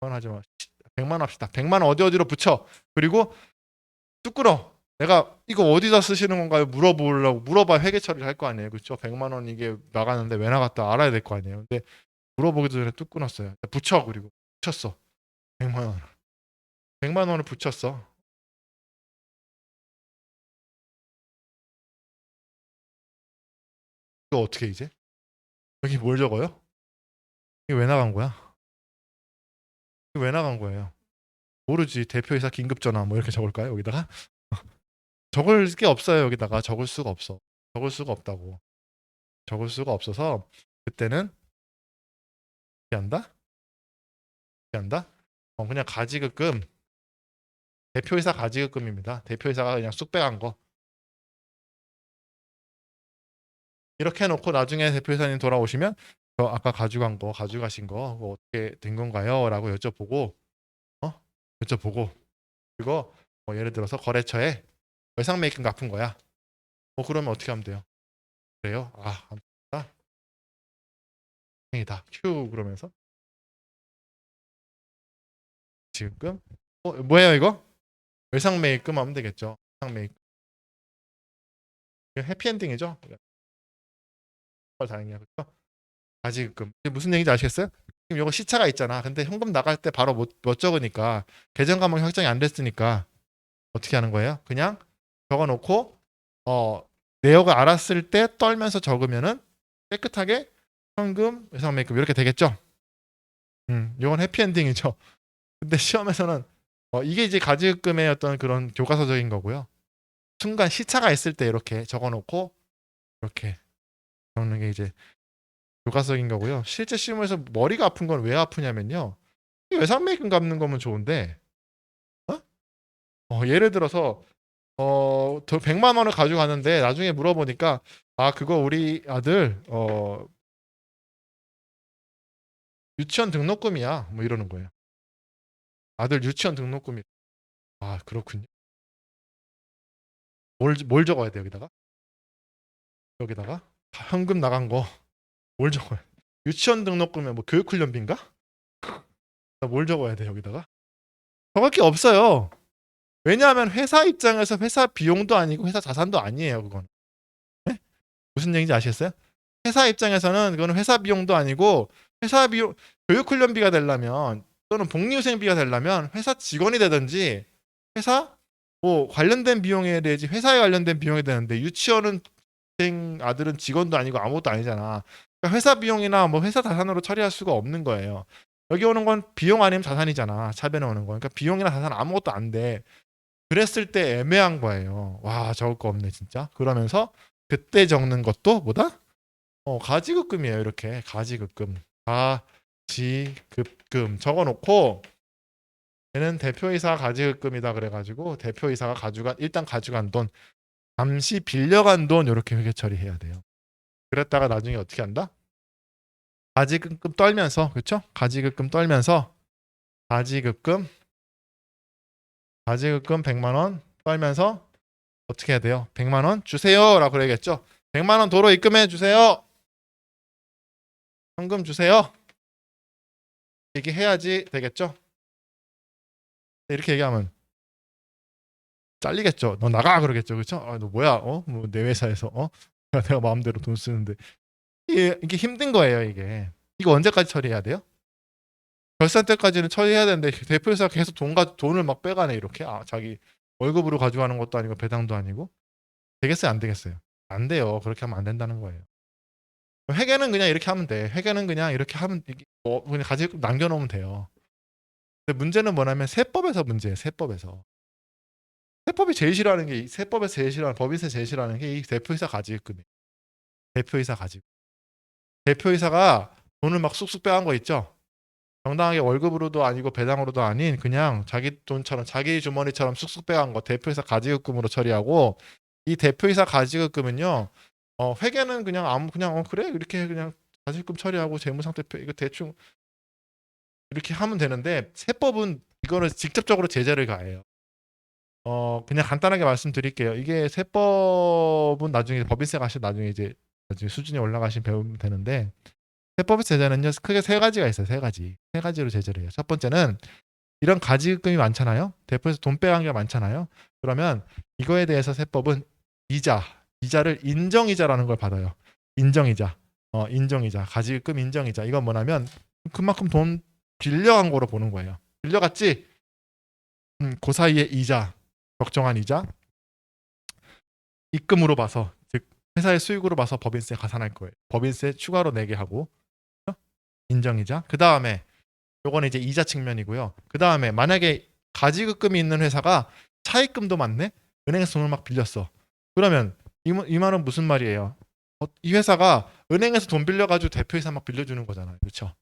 100만 하지 마. 100만 원 합시다. 100만 원 어디로 붙여. 그리고 뚝 끊어. 내가 이거 어디다 쓰시는 건가요? 물어봐 회계 처리를 할 거 아니에요. 그렇죠? 100만 원 이게 나가는데 왜 나갔다 알아야 될 거 아니에요. 근데 물어보기도 전에 뚝 끊었어요. 붙여. 그리고 붙였어. 100만 원. 100만 원을 붙였어. 이거 어떻게 이제? 여기 뭘 적어요? 이게 왜 나간 거야? 이게 왜 나간 거예요? 모르지. 대표이사 긴급 전화 뭐 이렇게 적을까요? 여기다가? 적을 게 없어요. 여기다가 적을 수가 없어. 적을 수가 없다고. 적을 수가 없어서 그때는 어떻게 한다? 어떻게 한다? 그냥 가지급금 대표이사 가지급금입니다. 대표이사가 그냥 쑥 빼간 거. 이렇게 해놓고 나중에 대표이사님 돌아오시면 저 아까 가져가신 거 그거 어떻게 된 건가요? 라고 여쭤보고 여쭤보고 그거 예를 들어서 거래처에 외상매입금 갚은 거야. 그러면 어떻게 하면 돼요? 그래요? 감사합니다. 다행이다. 휴 그러면서 지금 뭐예요 이거? 외상매입금 하면 되겠죠. 외상매입금 해피엔딩이죠. 다행이야. 그렇죠? 가지급금. 이게 무슨 얘기인지 아시겠어요? 지금 이거 시차가 있잖아. 근데 현금 나갈 때 바로 못 적으니까 계정 감옥 확정이 안 됐으니까 어떻게 하는 거예요? 그냥 적어놓고 어 내역을 알았을 때 떨면서 적으면은 깨끗하게 현금 외상매입금 이렇게 되겠죠? 이건 해피엔딩이죠. 근데 시험에서는 이게 이제 가지급금의 어떤 그런 교과서적인 거고요. 순간 시차가 있을 때 이렇게 적어놓고 이렇게 적는 게 이제 교과서적인 거고요. 실제 시험에서 머리가 아픈 건 왜 아프냐면요. 외상매입금 갚는 거면 좋은데 어? 예를 들어서 더 100만 원을 가져가는데 나중에 물어보니까 아 그거 우리 아들 유치원 등록금이야 뭐 이러는 거예요. 아들 유치원 등록금이 아 그렇군요. 뭘 적어야 돼 여기다가 현금 나간 거 뭘 적어요? 유치원 등록금이 뭐 교육훈련비인가? 뭘 적어야 돼 여기다가? 적을 게 없어요. 왜냐하면 회사 입장에서 회사 비용도 아니고 회사 자산도 아니에요 그건. 네? 무슨 얘기인지 아시겠어요? 회사 입장에서는 그거는 회사 비용도 아니고 회사 비용 교육훈련비가 되려면 또는 복리후생비가 되려면 회사 직원이 되든지 회사 뭐 관련된 비용에 대지 회사에 관련된 비용이 되는데 유치원은 아들은 직원도 아니고 아무것도 아니잖아. 그러니까 회사 비용이나 뭐 회사 자산으로 처리할 수가 없는 거예요. 여기 오는 건 비용 아니면 자산이잖아. 차변에 오는 거. 그러니까 비용이나 자산 아무것도 안 돼. 그랬을 때 애매한 거예요. 와 적을 거 없네 진짜. 그러면서 그때 적는 것도 뭐다? 가지급금이에요. 이렇게 가지급금. 가지급금 적어놓고 얘는 대표이사 가지급금이다 그래가지고 대표이사가 일단 가져간 돈, 잠시 빌려간 돈 이렇게 회계 처리해야 돼요. 그랬다가 나중에 어떻게 한다? 가지급금 떨면서 그렇죠? 가지급금 떨면서 가지급금 100만 원 떨면서 어떻게 해야 돼요? 100만 원 주세요라고 그래야겠죠? 100만 원 도로 입금해 주세요. 현금 주세요. 얘기해야지 되겠죠? 이렇게 얘기하면 잘리겠죠. 너 나가 그러겠죠. 그렇죠? 너 뭐야? 뭐 내 회사에서 내가 마음대로 돈 쓰는데 이게 힘든 거예요, 이게. 이거 언제까지 처리해야 돼요? 결산 때까지는 처리해야 되는데 대표이사가 계속 돈을 막 빼가네 이렇게. 자기 월급으로 가져가는 것도 아니고 배당도 아니고. 되겠어요, 안 되겠어요? 안 돼요. 그렇게 하면 안 된다는 거예요. 회계는 그냥 이렇게 하면 돼. 회계는 그냥 이렇게 하면 그냥 가지고 남겨놓으면 돼요. 근데 문제는 뭐냐면 세법에서 문제예요. 세법에서. 세법이 제일 싫어하는 게 세법에서 제일 싫어하는 법인세 제일 싫어하는 게 이 대표이사 가지급금이에요. 대표이사 가지급. 대표이사가 돈을 막 쑥쑥 빼간 거 있죠. 정당하게 월급으로도 아니고 배당으로도 아닌 그냥 자기 돈처럼 자기 주머니처럼 쑥쑥 빼간 거 대표이사 가지급금으로 처리하고 이 대표이사 가지급금은요. 회계는 그냥 그냥 그래 이렇게 그냥 가지급금 처리하고 재무상태표 이거 대충 이렇게 하면 되는데 세법은 이거를 직접적으로 제재를 가해요. 그냥 간단하게 말씀드릴게요. 이게 세법은 나중에 법인세 가시 나중에 이제 수준이 올라가시면 배우면 되는데 세법의 제재는요 크게 세 가지가 있어요. 세 가지. 세 가지로 제재를 해요. 첫 번째는 이런 가지급금이 많잖아요. 대표에서 돈 빼간 게 많잖아요. 그러면 이거에 대해서 세법은 이자를 인정이자라는 걸 받아요. 인정이자. 인정이자. 가지급금 인정이자. 이건 뭐냐면 그만큼 돈 빌려간 거로 보는 거예요. 빌려갔지? 그 사이에 이자, 적정한 이자, 입금으로 봐서 즉 회사의 수익으로 봐서 법인세 가산할 거예요. 법인세 추가로 내게 하고 인정이자. 그 다음에 요거는 이제 이자 측면이고요. 그 다음에 만약에 가지급금이 있는 회사가 차입금도 많네. 은행에서 돈을 막 빌렸어. 그러면 이 말은 무슨 말이에요? 이 회사가 은행에서 돈 빌려가지고 대표이사 막 빌려주는 거잖아요. 그렇죠?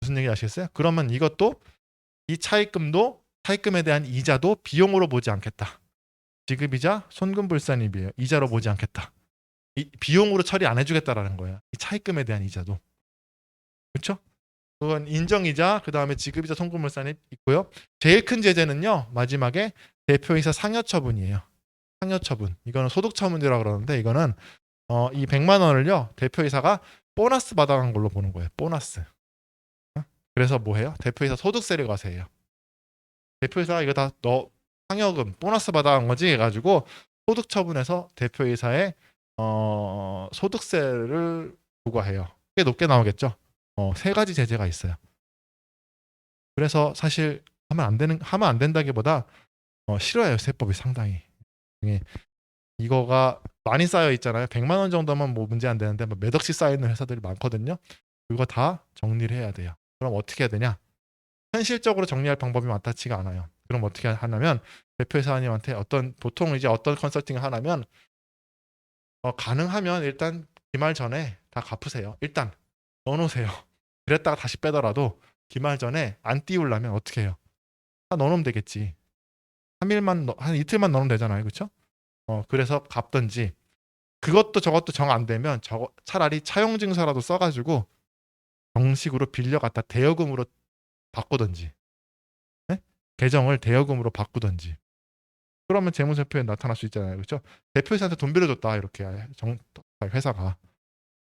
무슨 얘기 아시겠어요? 그러면 이것도 이 차입금에 대한 이자도 비용으로 보지 않겠다. 지급이자 손금불산입이에요. 이자로 보지 않겠다. 이 비용으로 처리 안 해주겠다라는 거야. 이 차입금에 대한 이자도. 그렇죠? 그건 인정이자 그다음에 지급이자 손금불산이 있고요. 제일 큰 제재는요. 마지막에 대표이사 상여처분이에요. 상여처분. 이거는 소득처분이라고 그러는데 이거는 이 100만 원을요. 대표이사가 보너스 받아간 걸로 보는 거예요. 보너스. 그래서 뭐 해요? 대표이사 소득세를 과세해요. 대표이사가 이거 다 너 상여금 보너스 받아간 거지 해가지고 소득처분해서 대표이사의 소득세를 부과해요. 꽤 높게 나오겠죠. 세 가지 제재가 있어요. 그래서 사실 하면 안 된다기보다 싫어해요. 세법이 상당히. 예. 이거가 많이 쌓여 있잖아요. 100만 원 정도면 뭐 문제 안 되는데 몇 억씩 쌓여 있는 회사들이 많거든요. 그거 다 정리를 해야 돼요. 그럼 어떻게 해야 되냐? 현실적으로 정리할 방법이 마땅치가 않아요. 그럼 어떻게 하냐면 대표이사님한테 보통 이제 어떤 컨설팅을 하냐면 가능하면 일단 기말 전에 다 갚으세요. 일단 넣어놓으세요. 그랬다가 다시 빼더라도 기말 전에 안 띄우려면 어떻게 해요? 다 넣어놓으면 되겠지. 한 이틀만 넣으면 되잖아요. 그렇죠? 그래서 갚든지 그것도 저것도 정 안 되면 차라리 차용증서라도 써가지고 정식으로 빌려갔다 대여금으로 바꾸든지, 네? 계정을 대여금으로 바꾸든지. 그러면 재무제표에 나타날 수 있잖아요. 그렇죠? 대표이사한테 돈 빌려줬다 이렇게 회사가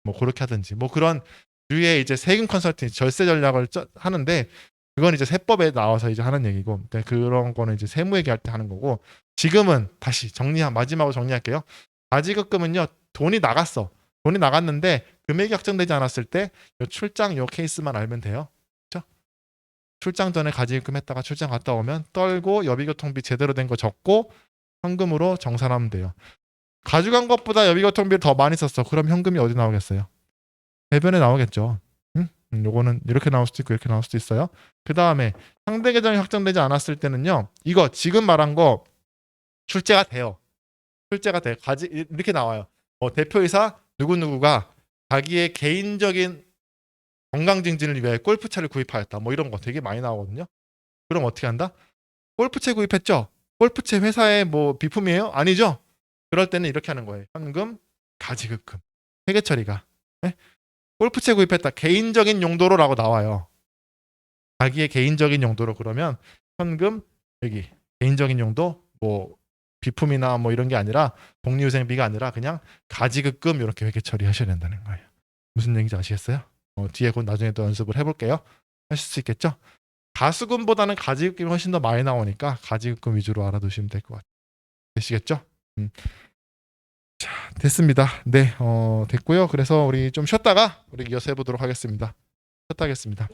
뭐 그렇게 하든지 뭐 그런 주위에 이제 세금 컨설팅 절세 전략을 하는데 그건 이제 세법에 나와서 이제 하는 얘기고 그런 거는 이제 세무 얘기할 때 하는 거고 지금은 다시 마지막으로 정리할게요. 가지급금은요 돈이 나갔는데 금액이 확정되지 않았을 때 출장 요 케이스만 알면 돼요. 그렇죠? 출장 전에 가지급금 했다가 출장 갔다 오면 떨고 여비교통비 제대로 된 거 적고 현금으로 정산하면 돼요. 가져간 것보다 여비교통비를 더 많이 썼어. 그럼 현금이 어디 나오겠어요? 대변에 나오겠죠. 응? 요거는 이렇게 나올 수도 있고 이렇게 나올 수도 있어요. 그 다음에 상대 계정이 확정되지 않았을 때는요. 이거 지금 말한 거 출제가 돼요. 출제가 돼. 이렇게 나와요. 대표이사 누구누구가 자기의 개인적인 건강 증진을 위해 골프차를 구입하였다. 뭐 이런 거 되게 많이 나오거든요. 그럼 어떻게 한다? 골프채 구입했죠? 골프채 회사의 뭐 비품이에요? 아니죠? 그럴 때는 이렇게 하는 거예요. 현금, 가지급금. 회계 처리가. 네? 골프채 구입했다. 개인적인 용도로라고 나와요. 자기의 개인적인 용도로 그러면 현금 여기 개인적인 용도 뭐 비품이나 뭐 이런 게 아니라 복리후생비가 아니라 그냥 가지급금 이렇게 회계 처리하셔야 된다는 거예요. 무슨 얘기인지 아시겠어요? 뒤에 곧 나중에 또 연습을 해볼게요. 하실 수 있겠죠? 가수금보다는 가지급금이 훨씬 더 많이 나오니까 가지급금 위주로 알아두시면 될 것 같아요. 되시겠죠? 자, 됐습니다. 네, 됐고요. 그래서 우리 좀 쉬었다가 우리 이어서 해보도록 하겠습니다. 쉬었다 하겠습니다.